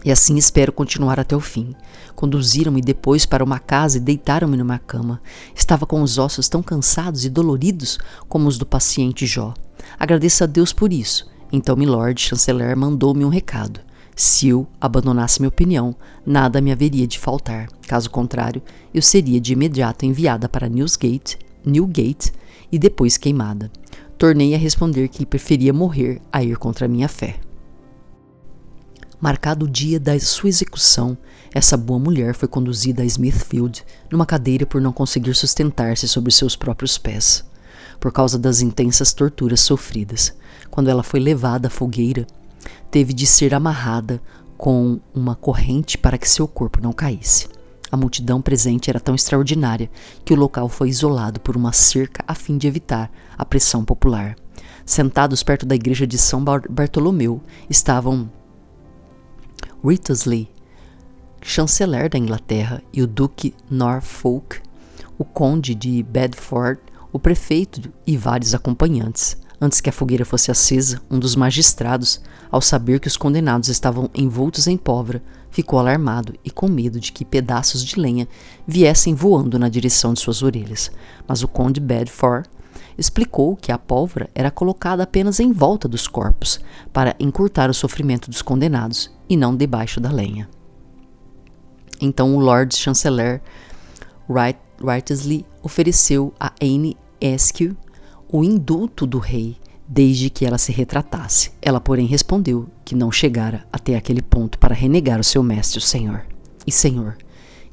E assim espero continuar até o fim. Conduziram-me depois para uma casa e deitaram-me numa cama. Estava com os ossos tão cansados e doloridos como os do paciente Jó. Agradeço a Deus por isso. Então Milord Chanceler mandou-me um recado. Se eu abandonasse minha opinião, nada me haveria de faltar. Caso contrário, eu seria de imediato enviada para Newgate e depois queimada. Tornei a responder que preferia morrer a ir contra a minha fé. Marcado o dia da sua execução, essa boa mulher foi conduzida a Smithfield numa cadeira por não conseguir sustentar-se sobre seus próprios pés, por causa das intensas torturas sofridas. Quando ela foi levada à fogueira, teve de ser amarrada com uma corrente para que seu corpo não caísse. A multidão presente era tão extraordinária que o local foi isolado por uma cerca a fim de evitar a pressão popular. Sentados perto da igreja de São Bartolomeu estavam Wriothesley, chanceler da Inglaterra, e o duque Norfolk, o conde de Bedford, o prefeito e vários acompanhantes. Antes que a fogueira fosse acesa, um dos magistrados, ao saber que os condenados estavam envoltos em pólvora, ficou alarmado e com medo de que pedaços de lenha viessem voando na direção de suas orelhas. Mas o conde Bedford explicou que a pólvora era colocada apenas em volta dos corpos, para encurtar o sofrimento dos condenados, e não debaixo da lenha. Então o Lord Chanceler Wriothesley ofereceu a Anne Askew o indulto do rei, desde que ela se retratasse. Ela, porém, respondeu que não chegara até aquele ponto para renegar o seu mestre, o Senhor.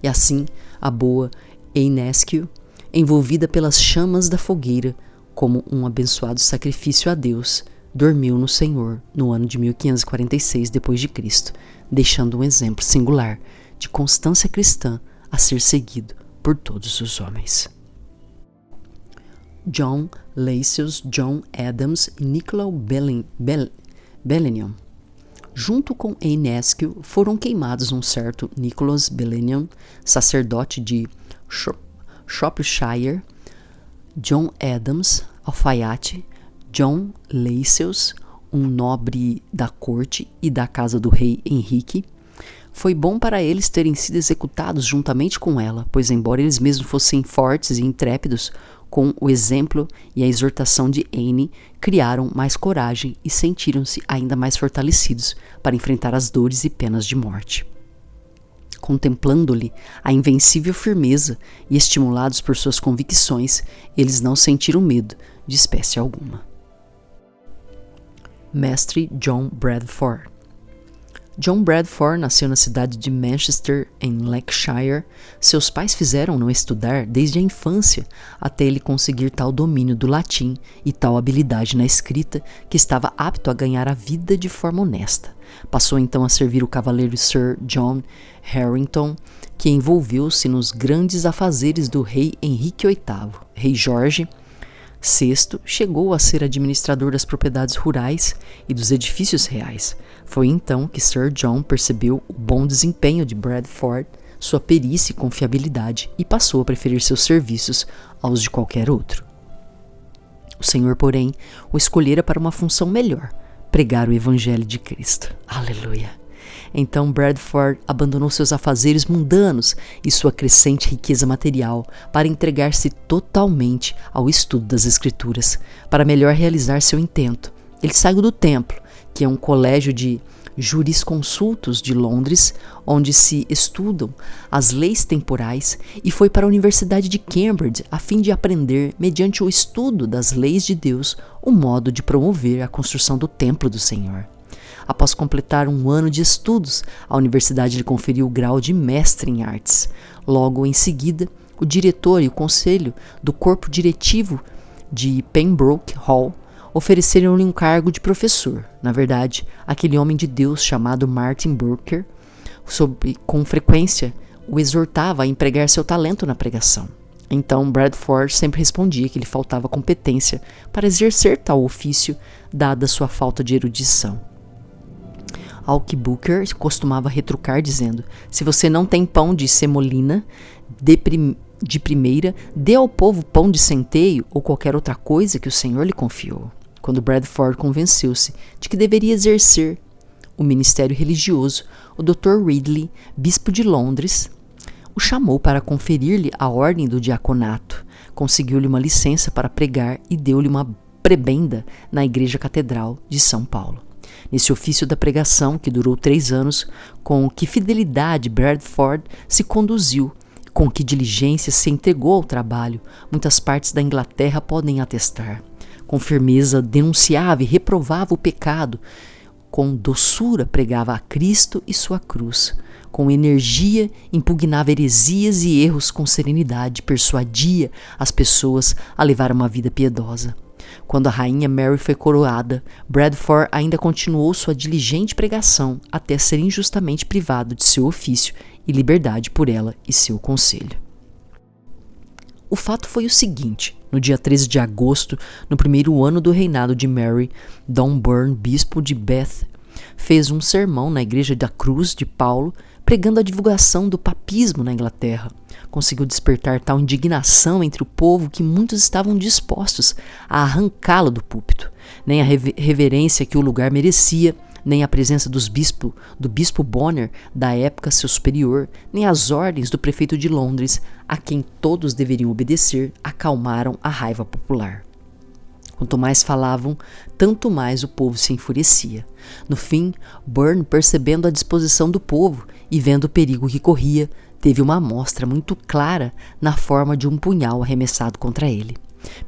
E assim, a boa Anne Askew, envolvida pelas chamas da fogueira, como um abençoado sacrifício a Deus, dormiu no Senhor no ano de 1546 d.C., deixando um exemplo singular de constância cristã a ser seguido por todos os homens. John Lascelles, John Adams e Nicholas Bellingham, junto com Anne Askew, foram queimados um certo Nicholas Bellingham, sacerdote de Shropshire, John Adams, alfaiate, John Lascelles, um nobre da corte e da casa do rei Henrique. Foi bom para eles terem sido executados juntamente com ela, pois embora eles mesmos fossem fortes e intrépidos, com o exemplo e a exortação de Anne, criaram mais coragem e sentiram-se ainda mais fortalecidos para enfrentar as dores e penas de morte. Contemplando-lhe a invencível firmeza e estimulados por suas convicções, eles não sentiram medo de espécie alguma. Mestre John Bradford. John Bradford nasceu na cidade de Manchester, em Lancashire. Seus pais fizeram-no estudar desde a infância, até ele conseguir tal domínio do latim e tal habilidade na escrita que estava apto a ganhar a vida de forma honesta. Passou então a servir o cavaleiro Sir John Harrington, que envolveu-se nos grandes afazeres do rei Henrique VIII. Rei Jorge VI chegou a ser administrador das propriedades rurais e dos edifícios reais. Foi então que Sir John percebeu o bom desempenho de Bradford, sua perícia e confiabilidade, e passou a preferir seus serviços aos de qualquer outro. O Senhor, porém, o escolhera para uma função melhor: pregar o Evangelho de Cristo. Aleluia! Então Bradford abandonou seus afazeres mundanos e sua crescente riqueza material para entregar-se totalmente ao estudo das Escrituras. Para melhor realizar seu intento, ele saiu do templo, que é um colégio de jurisconsultos de Londres, onde se estudam as leis temporais, e foi para a Universidade de Cambridge a fim de aprender, mediante o estudo das leis de Deus, o modo de promover a construção do templo do Senhor. Após completar um ano de estudos, a universidade lhe conferiu o grau de mestre em artes. Logo em seguida, o diretor e o conselho do corpo diretivo de Pembroke Hall ofereceram-lhe um cargo de professor. Na verdade, aquele homem de Deus chamado Martin Burker, com frequência, o exortava a empregar seu talento na pregação. Então, Bradford sempre respondia que lhe faltava competência para exercer tal ofício, dada sua falta de erudição. Ao que Booker costumava retrucar dizendo: se você não tem pão de semolina de primeira, dê ao povo pão de centeio ou qualquer outra coisa que o Senhor lhe confiou. Quando Bradford convenceu-se de que deveria exercer o ministério religioso, o Dr. Ridley, bispo de Londres, o chamou para conferir-lhe a ordem do diaconato, conseguiu-lhe uma licença para pregar e deu-lhe uma prebenda na Igreja Catedral de São Paulo. Nesse ofício da pregação, que durou 3 anos, com que fidelidade Bradford se conduziu, com que diligência se entregou ao trabalho, muitas partes da Inglaterra podem atestar. Com firmeza denunciava e reprovava o pecado, com doçura pregava a Cristo e sua cruz. Com energia impugnava heresias e erros, com serenidade persuadia as pessoas a levar uma vida piedosa. Quando a rainha Mary foi coroada, Bradford ainda continuou sua diligente pregação até ser injustamente privado de seu ofício e liberdade por ela e seu conselho. O fato foi o seguinte: no dia 13 de agosto, no primeiro ano do reinado de Mary, Dom Byrne, bispo de Bath, fez um sermão na Igreja da Cruz de Paulo, pregando a divulgação do papismo na Inglaterra. Conseguiu despertar tal indignação entre o povo que muitos estavam dispostos a arrancá-lo do púlpito. Nem a reverência que o lugar merecia, nem a presença do bispo Bonner, da época seu superior, nem as ordens do prefeito de Londres, a quem todos deveriam obedecer, acalmaram a raiva popular. Quanto mais falavam, tanto mais o povo se enfurecia. No fim, Byrne, percebendo a disposição do povo e vendo o perigo que corria, teve uma amostra muito clara na forma de um punhal arremessado contra ele.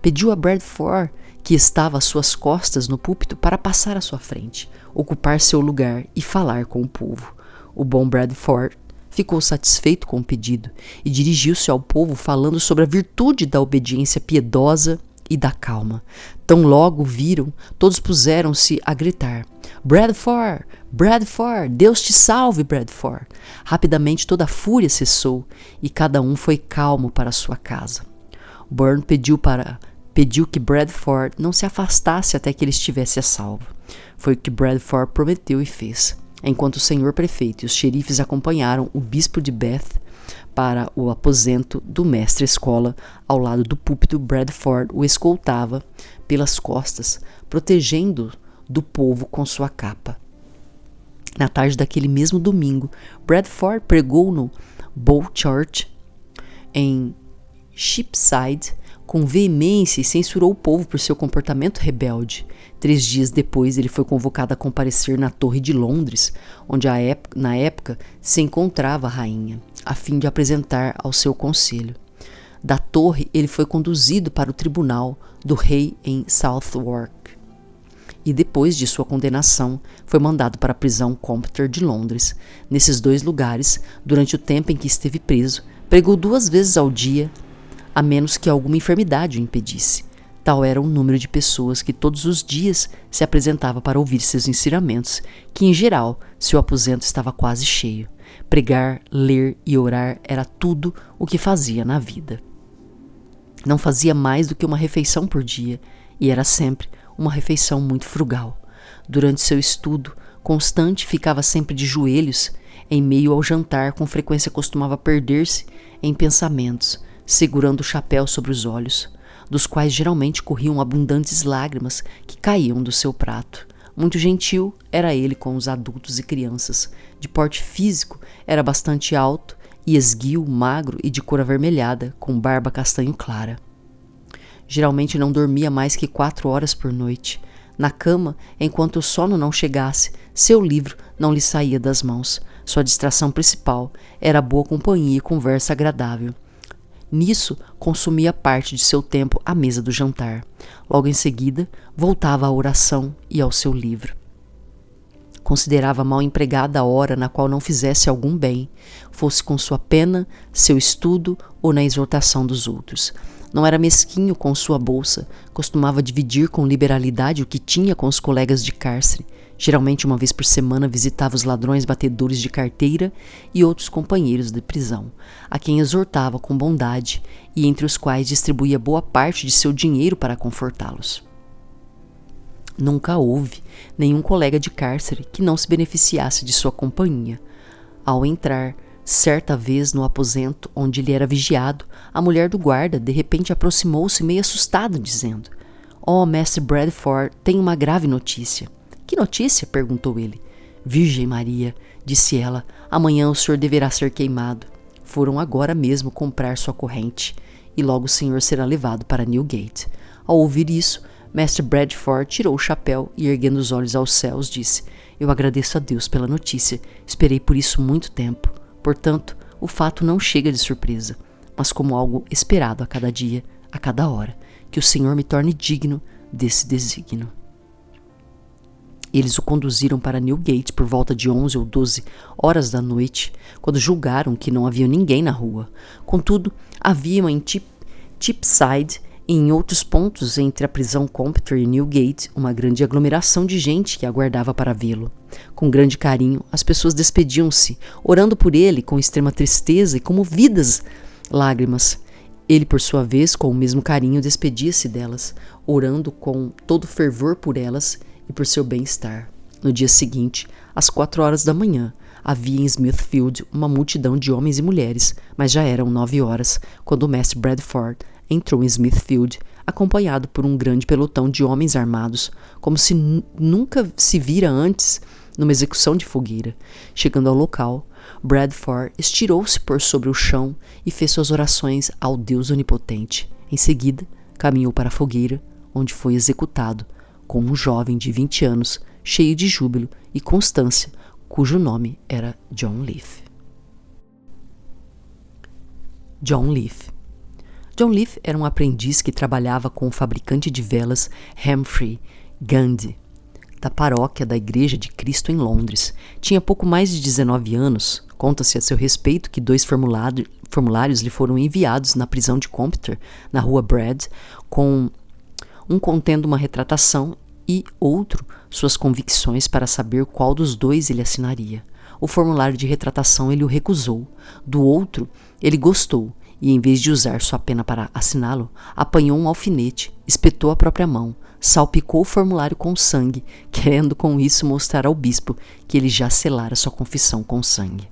Pediu a Bradford, que estava às suas costas no púlpito, para passar à sua frente, ocupar seu lugar e falar com o povo. O bom Bradford ficou satisfeito com o pedido e dirigiu-se ao povo falando sobre a virtude da obediência piedosa e da calma. Tão logo viram, todos puseram-se a gritar: Bradford! Bradford! Deus te salve, Bradford! Rapidamente toda a fúria cessou e cada um foi calmo para sua casa. Byrne pediu que Bradford não se afastasse até que ele estivesse a salvo. Foi o que Bradford prometeu e fez. Enquanto o senhor prefeito e os xerifes acompanharam o bispo de Bath para o aposento do mestre-escola, ao lado do púlpito, Bradford o escoltava pelas costas, protegendo do povo com sua capa. Na tarde daquele mesmo domingo, Bradford pregou no Bow Church, em Cheapside, com veemência, e censurou o povo por seu comportamento rebelde. 3 dias depois, ele foi convocado a comparecer na Torre de Londres, onde na época se encontrava a rainha, a fim de apresentar ao seu conselho. Da torre, ele foi conduzido para o tribunal do rei em Southwark, e depois de sua condenação, foi mandado para a prisão Compter de Londres. Nesses 2 lugares, durante o tempo em que esteve preso, pregou 2 vezes ao dia, a menos que alguma enfermidade o impedisse. Tal era o número de pessoas que todos os dias se apresentava para ouvir seus ensinamentos, que em geral seu aposento estava quase cheio. Pregar, ler e orar era tudo o que fazia na vida. Não fazia mais do que uma refeição por dia, e era sempre uma refeição muito frugal. Durante seu estudo constante, ficava sempre de joelhos. Em meio ao jantar, com frequência costumava perder-se em pensamentos, segurando o chapéu sobre os olhos, dos quais geralmente corriam abundantes lágrimas que caíam do seu prato. Muito gentil era ele com os adultos e crianças. De porte físico, era bastante alto e esguio, magro e de cor avermelhada, com barba castanho clara. Geralmente não dormia mais que 4 horas por noite. Na cama, enquanto o sono não chegasse, seu livro não lhe saía das mãos. Sua distração principal era a boa companhia e conversa agradável. Nisso, consumia parte de seu tempo à mesa do jantar. Logo em seguida, voltava à oração e ao seu livro. Considerava mal empregada a hora na qual não fizesse algum bem, fosse com sua pena, seu estudo ou na exortação dos outros. Não era mesquinho com sua bolsa, costumava dividir com liberalidade o que tinha com os colegas de cárcere. Geralmente, uma vez por semana, visitava os ladrões batedores de carteira e outros companheiros de prisão, a quem exortava com bondade e entre os quais distribuía boa parte de seu dinheiro para confortá-los. Nunca houve nenhum colega de cárcere que não se beneficiasse de sua companhia. Ao entrar, certa vez no aposento onde ele era vigiado, a mulher do guarda de repente aproximou-se meio assustada, dizendo: "Oh, Mestre Bradford, tenho uma grave notícia." "Que notícia?" perguntou ele. "Virgem Maria", disse ela, "amanhã o senhor deverá ser queimado. Foram agora mesmo comprar sua corrente, e logo o senhor será levado para Newgate." Ao ouvir isso, Mestre Bradford tirou o chapéu e, erguendo os olhos aos céus, disse: "Eu agradeço a Deus pela notícia. Esperei por isso muito tempo. Portanto, o fato não chega de surpresa, mas como algo esperado a cada dia, a cada hora, que o Senhor me torne digno desse desígnio." Eles o conduziram para Newgate por volta de 11 ou 12 horas da noite, quando julgaram que não havia ninguém na rua. Contudo, havia em Cheapside e em outros pontos entre a prisão Compter e Newgate uma grande aglomeração de gente que aguardava para vê-lo. Com grande carinho, as pessoas despediam-se, orando por ele com extrema tristeza e comovidas lágrimas. Ele, por sua vez, com o mesmo carinho, despedia-se delas, orando com todo fervor por elas e por seu bem-estar. No dia seguinte, às 4 horas da manhã, havia em Smithfield uma multidão de homens e mulheres, mas já eram 9 horas, quando o mestre Bradford entrou em Smithfield, acompanhado por um grande pelotão de homens armados, como se nunca se vira antes numa execução de fogueira. Chegando ao local, Bradford estirou-se por sobre o chão e fez suas orações ao Deus onipotente. Em seguida, caminhou para a fogueira, onde foi executado, com um jovem de 20 anos, cheio de júbilo e constância, cujo nome era John Leaf. John Leaf. John Leaf era um aprendiz que trabalhava com o fabricante de velas Humphrey Gandhi, da paróquia da Igreja de Cristo em Londres. Tinha pouco mais de 19 anos. Conta-se a seu respeito que 2 formulários lhe foram enviados na prisão de Compter, na rua Brad, com um contendo uma retratação e outro suas convicções para saber qual dos 2 ele assinaria. O formulário de retratação ele o recusou. Do outro, ele gostou e, em vez de usar sua pena para assiná-lo, apanhou um alfinete, espetou a própria mão, salpicou o formulário com sangue, querendo com isso mostrar ao bispo que ele já selara sua confissão com sangue.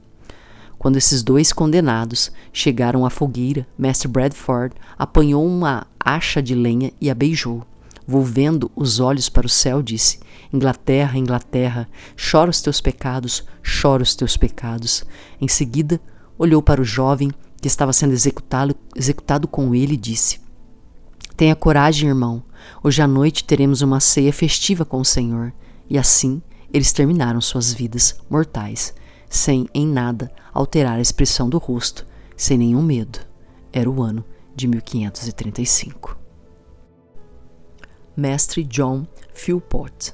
Quando esses 2 condenados chegaram à fogueira, Mestre Bradford apanhou uma acha de lenha e a beijou. Volvendo os olhos para o céu, disse: "Inglaterra, Inglaterra, chora os teus pecados, chora os teus pecados." Em seguida, olhou para o jovem que estava sendo executado com ele e disse: "Tenha coragem, irmão. Hoje à noite teremos uma ceia festiva com o Senhor." E assim, eles terminaram suas vidas mortais, sem em nada alterar a expressão do rosto, sem nenhum medo. Era o ano de 1535. Mestre John Philpot.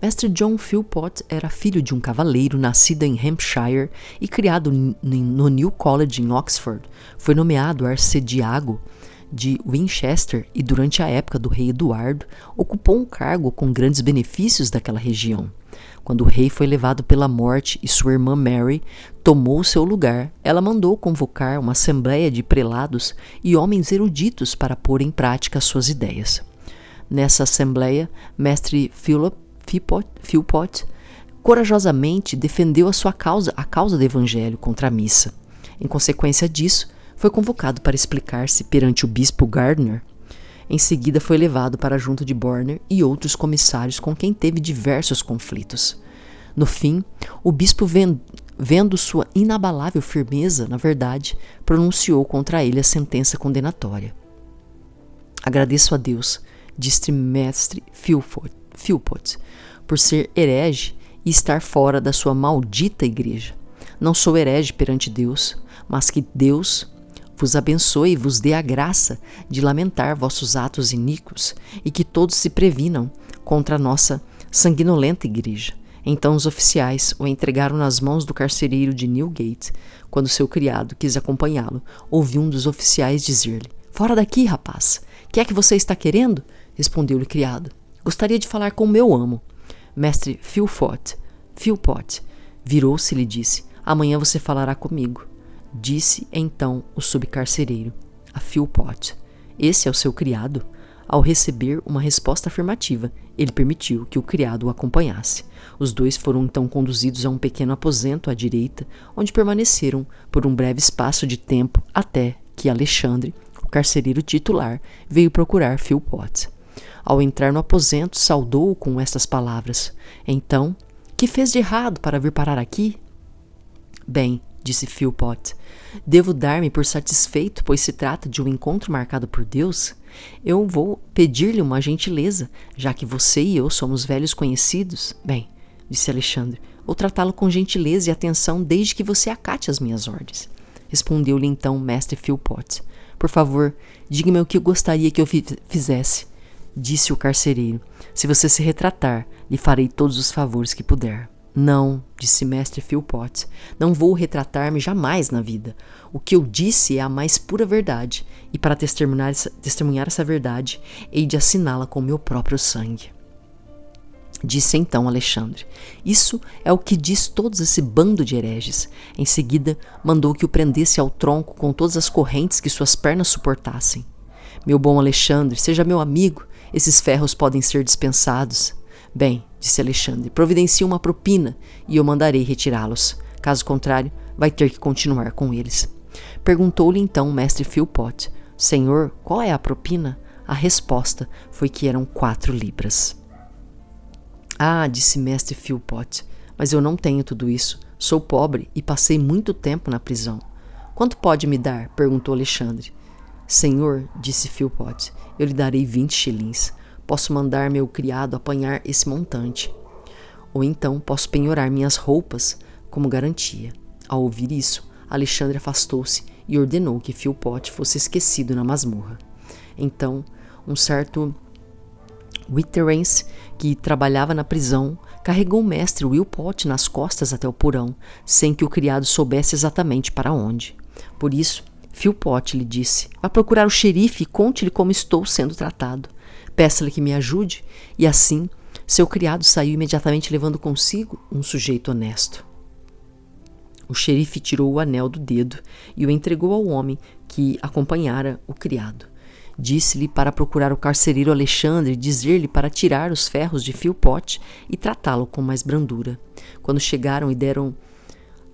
Mestre John Philpot era filho de um cavaleiro nascido em Hampshire e criado no New College em Oxford. Foi nomeado arcediago de Winchester e, durante a época do rei Eduardo, ocupou um cargo com grandes benefícios daquela região. Quando o rei foi levado pela morte e sua irmã Mary tomou seu lugar, ela mandou convocar uma assembleia de prelados e homens eruditos para pôr em prática suas ideias. Nessa assembleia, Mestre Philpot corajosamente defendeu a causa do evangelho contra a missa. Em consequência disso, foi convocado para explicar-se perante o bispo Gardner. Em seguida, foi levado para junto de Borner e outros comissários com quem teve diversos conflitos. No fim, o bispo, vendo sua inabalável firmeza, na verdade, pronunciou contra ele a sentença condenatória. "Agradeço a Deus", disse Mestre Philpot, "por ser herege e estar fora da sua maldita igreja. Não sou herege perante Deus, mas que Deus vos abençoe e vos dê a graça de lamentar vossos atos iníquos e que todos se previnam contra a nossa sanguinolenta igreja." Então os oficiais o entregaram nas mãos do carcereiro de Newgate. Quando seu criado quis acompanhá-lo, ouviu um dos oficiais dizer-lhe: Fora daqui, rapaz. Que é que você está querendo? Respondeu-lhe o criado. Gostaria de falar com o meu amo. Mestre Philpot virou-se e lhe disse: amanhã você falará comigo. Disse então o subcarcereiro a Philpot: esse é o seu criado? Ao receber uma resposta afirmativa, ele permitiu que o criado o acompanhasse. Os dois foram então conduzidos a um pequeno aposento à direita, onde permaneceram por um breve espaço de tempo até que Alexandre, o carcereiro titular, veio procurar Philpot. Ao entrar no aposento, saudou-o com estas palavras: então, que fez de errado para vir parar aqui? Bem, disse Philpot, devo dar-me por satisfeito, pois se trata de um encontro marcado por Deus. Eu vou pedir-lhe uma gentileza, já que você e eu somos velhos conhecidos. Bem, disse Alexandre, vou tratá-lo com gentileza e atenção desde que você acate as minhas ordens. Respondeu-lhe então o mestre Philpot: por favor, diga-me o que gostaria que eu fizesse. Disse o carcereiro: se você se retratar, lhe farei todos os favores que puder. Não, disse mestre Philpot, não vou retratar-me jamais na vida. O que eu disse é a mais pura verdade, e para testemunhar essa verdade, hei de assiná-la com meu próprio sangue. Disse então Alexandre: isso é o que diz todo esse bando de hereges. Em seguida, mandou que o prendesse ao tronco com todas as correntes que suas pernas suportassem. Meu bom Alexandre, seja meu amigo, esses ferros podem ser dispensados. Bem, disse Alexandre, providencie uma propina e eu mandarei retirá-los. Caso contrário, vai ter que continuar com eles. Perguntou-lhe então o mestre Philpot: Senhor, qual é a propina? A resposta foi que eram 4 libras. Ah, disse mestre Philpot, mas eu não tenho tudo isso. Sou pobre e passei muito tempo na prisão. Quanto pode me dar? Perguntou Alexandre. Senhor, disse Philpot, eu lhe darei 20 shillings. Posso mandar meu criado apanhar esse montante. Ou então posso penhorar minhas roupas como garantia. Ao ouvir isso, Alexandre afastou-se e ordenou que Philpot fosse esquecido na masmorra. Então, um certo Witterence, que trabalhava na prisão, carregou o mestre Philpot nas costas até o porão, sem que o criado soubesse exatamente para onde. Por isso, Philpot lhe disse: vá procurar o xerife e conte-lhe como estou sendo tratado. Peça-lhe que me ajude, e assim seu criado saiu imediatamente levando consigo um sujeito honesto. O xerife tirou o anel do dedo e o entregou ao homem que acompanhara o criado. Disse-lhe para procurar o carcereiro Alexandre e dizer-lhe para tirar os ferros de Philpot e tratá-lo com mais brandura. Quando chegaram e deram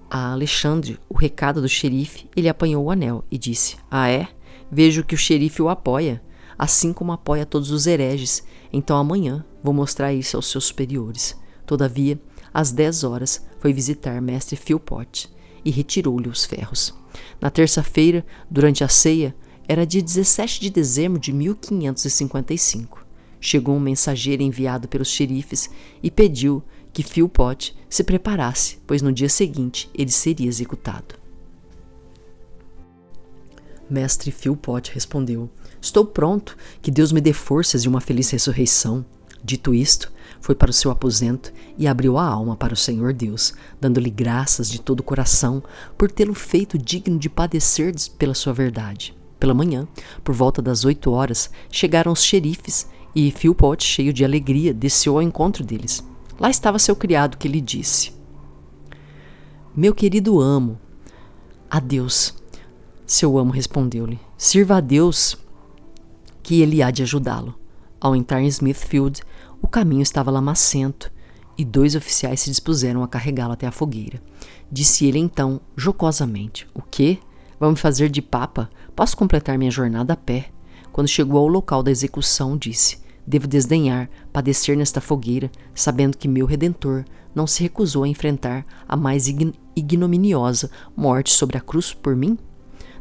a Alexandre o recado do xerife, ele apanhou o anel e disse: ah, é? Vejo que o xerife o apoia, assim como apoia todos os hereges. Então amanhã vou mostrar isso aos seus superiores. Todavia, às 10 horas, foi visitar mestre Philpot e retirou-lhe os ferros. Na terça-feira, durante a ceia, era dia 17 de dezembro de 1555. Chegou um mensageiro enviado pelos xerifes e pediu que Philpot se preparasse, pois no dia seguinte ele seria executado. Mestre Philpot respondeu: estou pronto, que Deus me dê forças e uma feliz ressurreição. Dito isto, foi para o seu aposento e abriu a alma para o Senhor Deus, dando-lhe graças de todo o coração por tê-lo feito digno de padecer pela sua verdade. Pela manhã, por volta das 8 horas, chegaram os xerifes e Philpot, cheio de alegria, desceu ao encontro deles. Lá estava seu criado, que lhe disse: meu querido amo, adeus. Seu amo respondeu-lhe: sirva a Deus, que ele há de ajudá-lo. Ao entrar em Smithfield, o caminho estava lamacento e 2 oficiais se dispuseram a carregá-lo até a fogueira. Disse ele então, jocosamente: o quê? Vão me fazer de papa? Posso completar minha jornada a pé. Quando chegou ao local da execução, disse: devo desdenhar padecer nesta fogueira, sabendo que meu Redentor não se recusou a enfrentar a mais ignominiosa morte sobre a cruz por mim?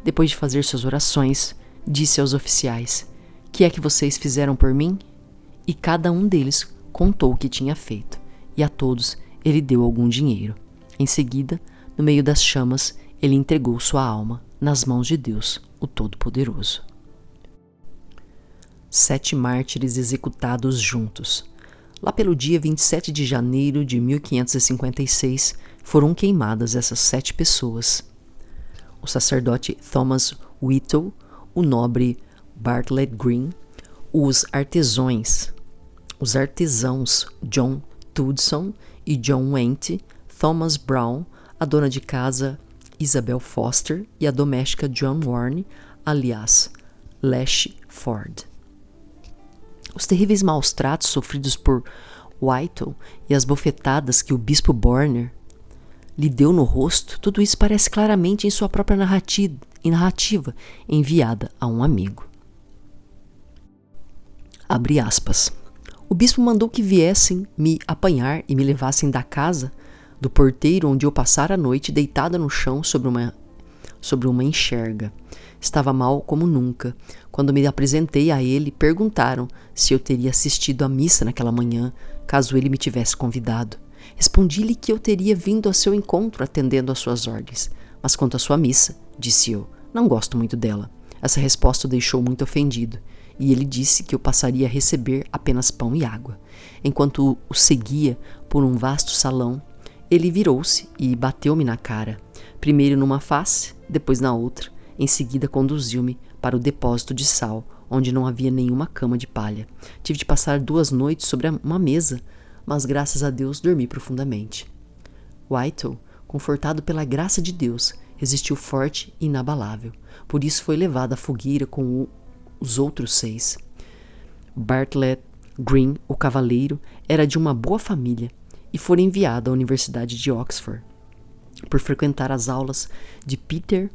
Depois de fazer suas orações, disse aos oficiais: que é que vocês fizeram por mim? E cada um deles contou o que tinha feito, e a todos ele deu algum dinheiro. Em seguida, no meio das chamas, ele entregou sua alma nas mãos de Deus, o Todo-Poderoso. 7 mártires executados juntos. Lá pelo dia 27 de janeiro de 1556, foram queimadas essas 7 pessoas: o sacerdote Thomas Whittle, o nobre Bartlett Green, os artesãos John Tudson e John Wente, Thomas Brown, a dona de casa Isabel Foster e a doméstica John Warne, aliás, Lash Ford. Os terríveis maus tratos sofridos por Whittle e as bofetadas que o bispo Bonner lhe deu no rosto, tudo isso parece claramente em sua própria narrativa enviada a um amigo. Abre aspas. O bispo mandou que viessem me apanhar e me levassem da casa do porteiro onde eu passara a noite deitada no chão sobre uma enxerga. Estava mal como nunca. Quando me apresentei a ele, perguntaram se eu teria assistido à missa naquela manhã, caso ele me tivesse convidado. Respondi-lhe que eu teria vindo ao seu encontro atendendo às suas ordens. Mas quanto à sua missa, disse eu, não gosto muito dela. Essa resposta o deixou muito ofendido, e ele disse que eu passaria a receber apenas pão e água. Enquanto o seguia por um vasto salão, ele virou-se e bateu-me na cara, primeiro numa face, depois na outra. Em seguida conduziu-me para o depósito de sal, onde não havia nenhuma cama de palha. Tive de passar 2 noites sobre uma mesa, mas graças a Deus dormi profundamente. Whittle, confortado pela graça de Deus, resistiu forte e inabalável. Por isso foi levado à fogueira com os outros 6. Bartlett Green, o cavaleiro, era de uma boa família e fora enviado à Universidade de Oxford por frequentar as aulas de Peter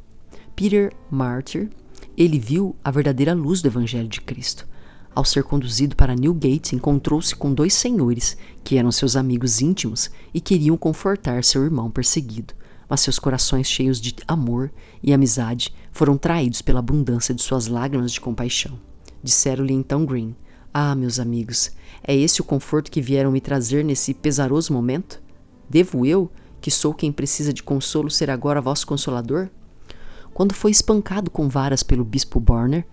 Martyr. Ele viu a verdadeira luz do Evangelho de Cristo. Ao ser conduzido para Newgate, encontrou-se com 2 senhores que eram seus amigos íntimos e queriam confortar seu irmão perseguido, mas seus corações cheios de amor e amizade foram traídos pela abundância de suas lágrimas de compaixão. Disseram-lhe então Green: Ah, meus amigos, é esse o conforto que vieram me trazer nesse pesaroso momento? Devo eu, que sou quem precisa de consolo, ser agora vosso consolador? Quando foi espancado com varas pelo bispo Bonner,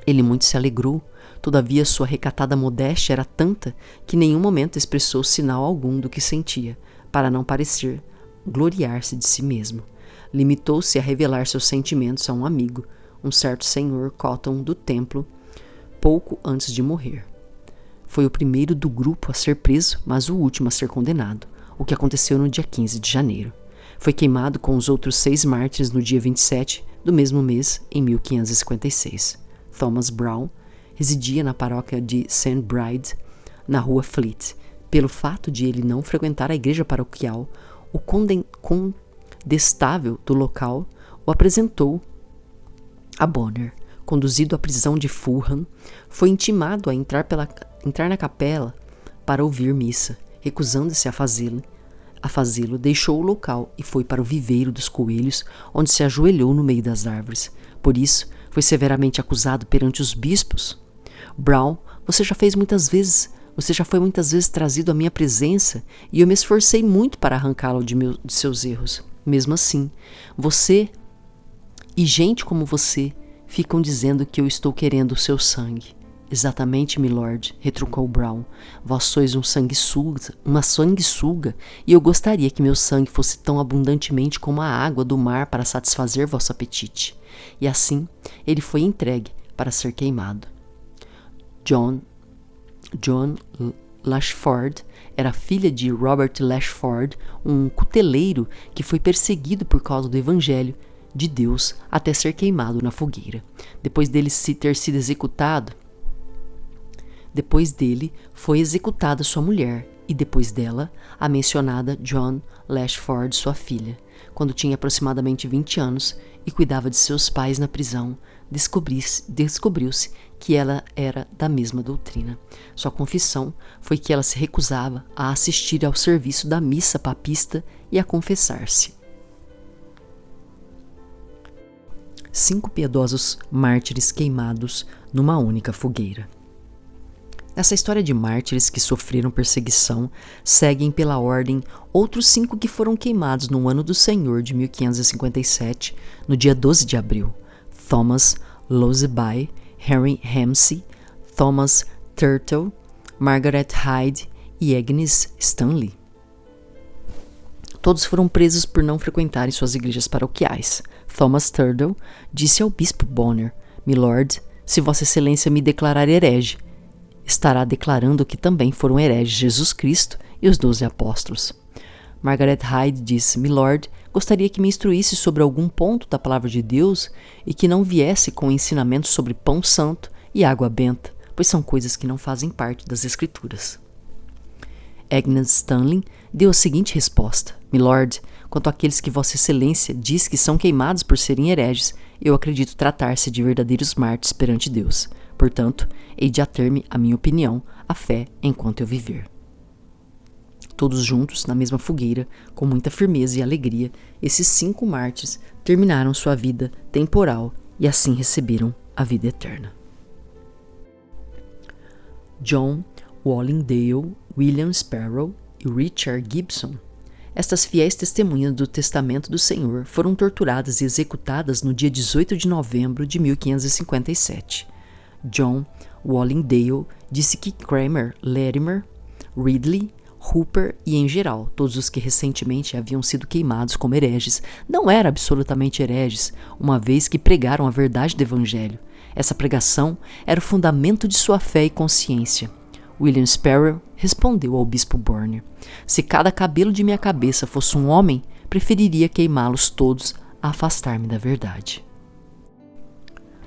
ele muito se alegrou. Todavia sua recatada modéstia era tanta que em nenhum momento expressou sinal algum do que sentia, para não parecer gloriar-se de si mesmo. Limitou-se a revelar seus sentimentos a um amigo, um certo senhor Cotton do templo, pouco antes de morrer. Foi o primeiro do grupo a ser preso, mas o último a ser condenado, o que aconteceu no dia 15 de janeiro. Foi queimado com os outros 6 mártires no dia 27 do mesmo mês, em 1556. Thomas Brown residia na paróquia de St. Bride, na rua Fleet. Pelo fato de ele não frequentar a igreja paroquial, o condestável do local o apresentou a Bonner. Conduzido à prisão de Fulham, foi intimado a entrar na capela para ouvir missa. Recusando-se a fazê-lo, deixou o local e foi para o viveiro dos coelhos, onde se ajoelhou no meio das árvores. Por isso, foi severamente acusado perante os bispos. Brown, você já foi muitas vezes trazido à minha presença, e eu me esforcei muito para arrancá-lo de seus erros. Mesmo assim, você e gente como você ficam dizendo que eu estou querendo o seu sangue. Exatamente, milord, retrucou Brown. Vós sois uma sanguessuga, e eu gostaria que meu sangue fosse tão abundantemente como a água do mar para satisfazer vosso apetite. E assim, ele foi entregue para ser queimado. John Lashford era filha de Robert Lashford, um cuteleiro que foi perseguido por causa do Evangelho de Deus até ser queimado na fogueira. Depois dele foi executada sua mulher, e depois dela, a mencionada John Lashford, sua filha. Quando tinha aproximadamente 20 anos e cuidava de seus pais na prisão, descobriu-se que ela era da mesma doutrina. Sua confissão foi que ela se recusava a assistir ao serviço da missa papista e a confessar-se. 5 piedosos mártires queimados numa única fogueira. Nessa história de mártires que sofreram perseguição, seguem pela ordem outros 5 que foram queimados no ano do Senhor de 1557, no dia 12 de abril. Thomas Loseby, Henry Ramsay, Thomas Turtle, Margaret Hyde e Agnes Stanley. Todos foram presos por não frequentarem suas igrejas paroquiais. Thomas Turtle disse ao bispo Bonner: Milord, se Vossa Excelência me declarar herege, estará declarando que também foram hereges Jesus Cristo e os 12 apóstolos. Margaret Hyde disse: Milord, gostaria que me instruísse sobre algum ponto da palavra de Deus e que não viesse com ensinamentos sobre pão santo e água benta, pois são coisas que não fazem parte das Escrituras. Agnes Stanley deu a seguinte resposta: Milord, quanto àqueles que Vossa Excelência diz que são queimados por serem hereges, eu acredito tratar-se de verdadeiros mártires perante Deus. Portanto, hei de ater-me à minha opinião, a fé enquanto eu viver. Todos juntos, na mesma fogueira, com muita firmeza e alegria, esses 5 mártires terminaram sua vida temporal e assim receberam a vida eterna. John Wallingdale, William Sparrow e Richard Gibson, estas fiéis testemunhas do testamento do Senhor, foram torturadas e executadas no dia 18 de novembro de 1557. John Wallingdale disse que Cranmer, Latimer, Ridley, Hooper e, em geral, todos os que recentemente haviam sido queimados como hereges, não eram absolutamente hereges, uma vez que pregaram a verdade do Evangelho. Essa pregação era o fundamento de sua fé e consciência. William Sparrow respondeu ao bispo Borner: se cada cabelo de minha cabeça fosse um homem, preferiria queimá-los todos a afastar-me da verdade.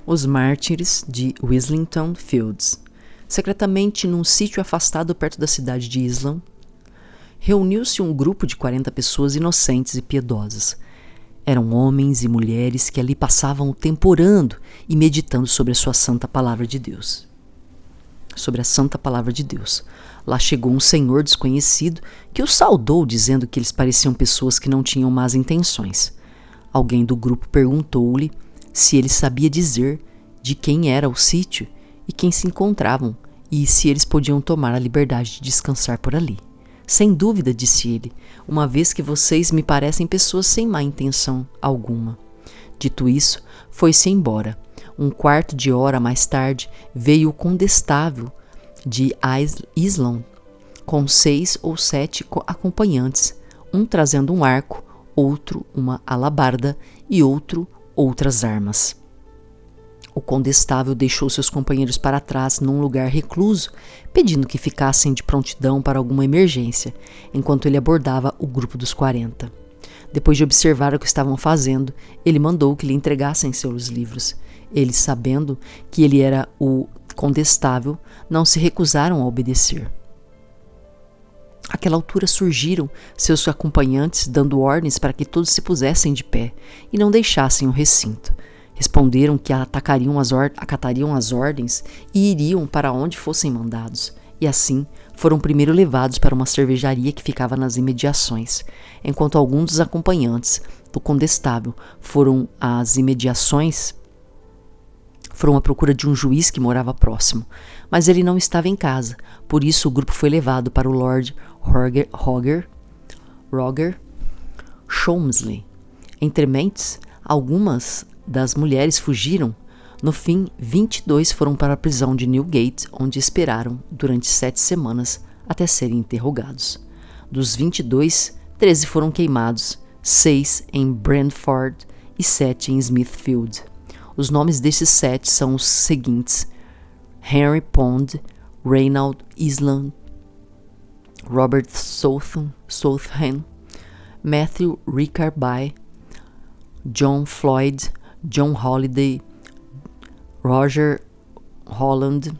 Os mártires de Islington Fields. Secretamente, num sítio afastado perto da cidade de Islam, reuniu-se um grupo de 40 pessoas inocentes e piedosas. Eram homens e mulheres que ali passavam o tempo orando e meditando sobre a sua santa palavra de Deus. Lá chegou um senhor desconhecido que os saudou, dizendo que eles pareciam pessoas que não tinham más intenções. Alguém do grupo perguntou-lhe se ele sabia dizer de quem era o sítio e quem se encontravam, e se eles podiam tomar a liberdade de descansar por ali. Sem dúvida, disse ele, uma vez que vocês me parecem pessoas sem má intenção alguma. Dito isso, foi-se embora. Um quarto de hora mais tarde, veio o condestável de Islam, com 6 ou 7 acompanhantes, um trazendo um arco, outro uma alabarda e outro outras armas. O condestável deixou seus companheiros para trás num lugar recluso, pedindo que ficassem de prontidão para alguma emergência, enquanto ele abordava o grupo dos 40. Depois de observar o que estavam fazendo, ele mandou que lhe entregassem seus livros. Eles, sabendo que ele era o condestável, não se recusaram a obedecer. Àquela altura surgiram seus acompanhantes, dando ordens para que todos se pusessem de pé e não deixassem o recinto. Responderam que acatariam as ordens e iriam para onde fossem mandados, e assim foram primeiro levados para uma cervejaria que ficava nas imediações, enquanto alguns dos acompanhantes do condestável foram à procura de um juiz que morava próximo, mas ele não estava em casa. Por isso o grupo foi levado para o Lord Roger Cholmondeley. Entre mentes, algumas das mulheres fugiram. No fim, 22 foram para a prisão de Newgate, onde esperaram durante 7 semanas até serem interrogados. Dos 22, 13 foram queimados, 6 em Brentford e 7 em Smithfield. Os nomes desses 7 são os seguintes: Henry Pond, Reynold Islam, Robert Southam, Matthew Rickaby, John Floyd, John Holiday, Roger Holland.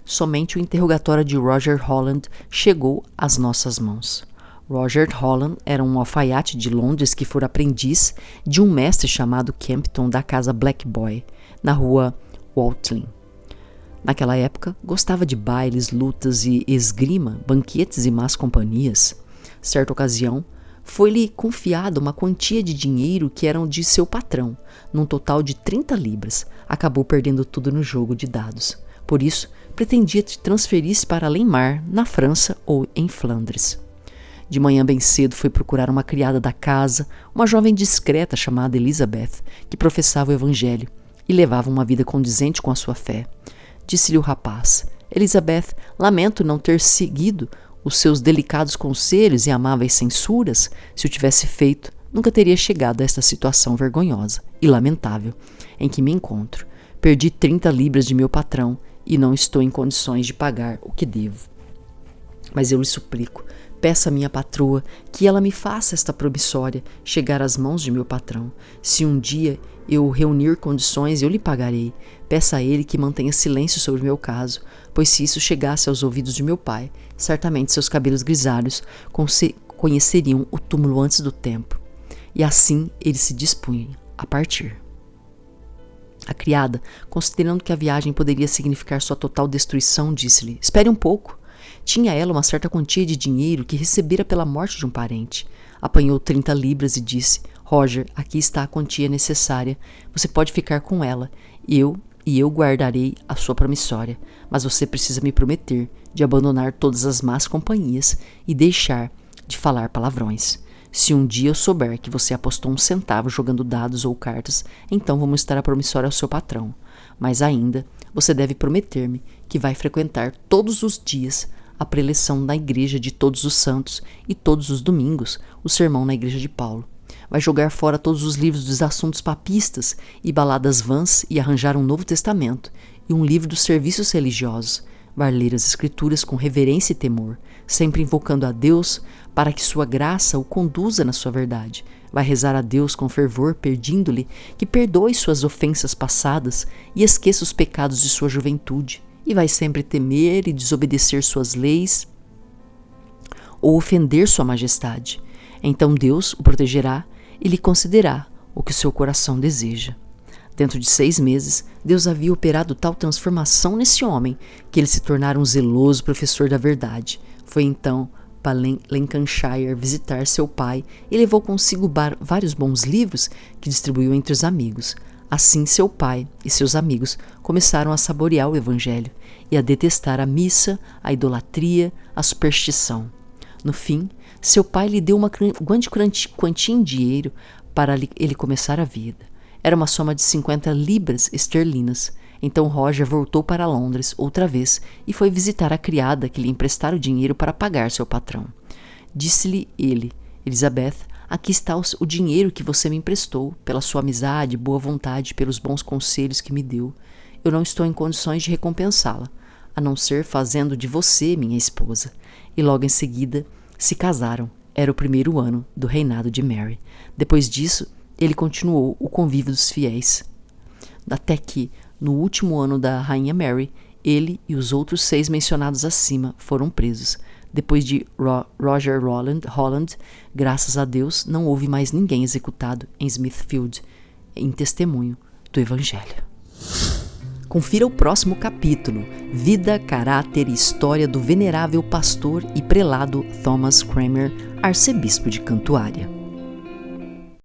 Somente o interrogatório de Roger Holland chegou às nossas mãos. Roger Holland era um alfaiate de Londres que fora aprendiz de um mestre chamado Campton da casa Black Boy, na rua Watling. Naquela época, gostava de bailes, lutas e esgrima, banquetes e más companhias. Certa ocasião, foi-lhe confiada uma quantia de dinheiro que eram de seu patrão, num total de 30 libras. Acabou perdendo tudo no jogo de dados. Por isso, pretendia transferir-se para além-mar, na França ou em Flandres. De manhã bem cedo foi procurar uma criada da casa, uma jovem discreta chamada Elizabeth, que professava o evangelho e levava uma vida condizente com a sua fé. Disse-lhe o rapaz: Elizabeth, lamento não ter seguido os seus delicados conselhos e amáveis censuras. Se o tivesse feito, nunca teria chegado a esta situação vergonhosa e lamentável em que me encontro. Perdi 30 libras de meu patrão e não estou em condições de pagar o que devo. Mas eu lhe suplico, peça à minha patroa que ela me faça esta promissória chegar às mãos de meu patrão. Se um dia eu reunir condições, eu lhe pagarei. Peça a ele que mantenha silêncio sobre meu caso, pois se isso chegasse aos ouvidos de meu pai, certamente seus cabelos grisalhos conheceriam o túmulo antes do tempo. E assim ele se dispunha a partir. A criada, considerando que a viagem poderia significar sua total destruição, disse-lhe: espere um pouco. Tinha ela uma certa quantia de dinheiro que recebera pela morte de um parente. Apanhou 30 libras e disse: Roger, aqui está a quantia necessária. Você pode ficar com ela. Eu guardarei a sua promissória. Mas você precisa me prometer de abandonar todas as más companhias e deixar de falar palavrões. Se um dia eu souber que você apostou 1 centavo jogando dados ou cartas, então vou mostrar a promissória ao seu patrão. Mas ainda, você deve prometer-me que vai frequentar todos os dias a preleção na igreja de Todos os Santos e todos os domingos o sermão na igreja de Paulo. Vai jogar fora todos os livros dos assuntos papistas e baladas vãs e arranjar um Novo Testamento e um livro dos serviços religiosos. Vai ler as Escrituras com reverência e temor, sempre invocando a Deus para que sua graça o conduza na sua verdade. Vai rezar a Deus com fervor, pedindo-lhe que perdoe suas ofensas passadas e esqueça os pecados de sua juventude. E vai sempre temer e desobedecer suas leis ou ofender sua majestade. Então Deus o protegerá e lhe concederá o que o seu coração deseja. Dentro de 6 meses, Deus havia operado tal transformação nesse homem que ele se tornara um zeloso professor da verdade. Foi então para Lancashire visitar seu pai e levou consigo vários bons livros que distribuiu entre os amigos. Assim, seu pai e seus amigos começaram a saborear o evangelho e a detestar a missa, a idolatria, a superstição. No fim, seu pai lhe deu uma grande quantia em dinheiro para ele começar a vida. Era uma soma de 50 libras esterlinas. Então Roger voltou para Londres outra vez e foi visitar a criada que lhe emprestara o dinheiro para pagar seu patrão. Disse-lhe ele: Elizabeth, aqui está o dinheiro que você me emprestou, pela sua amizade, boa vontade, pelos bons conselhos que me deu. Eu não estou em condições de recompensá-la, a não ser fazendo de você minha esposa. E logo em seguida se casaram. Era o 1º ano do reinado de Mary. Depois disso, ele continuou o convívio dos fiéis, até que, no último ano da rainha Mary, ele e os outros 6 mencionados acima foram presos. Depois de Roger Holland, graças a Deus, não houve mais ninguém executado em Smithfield em testemunho do Evangelho. Confira o próximo capítulo: Vida, Caráter e História do venerável pastor e prelado Thomas Cranmer, arcebispo de Cantuária.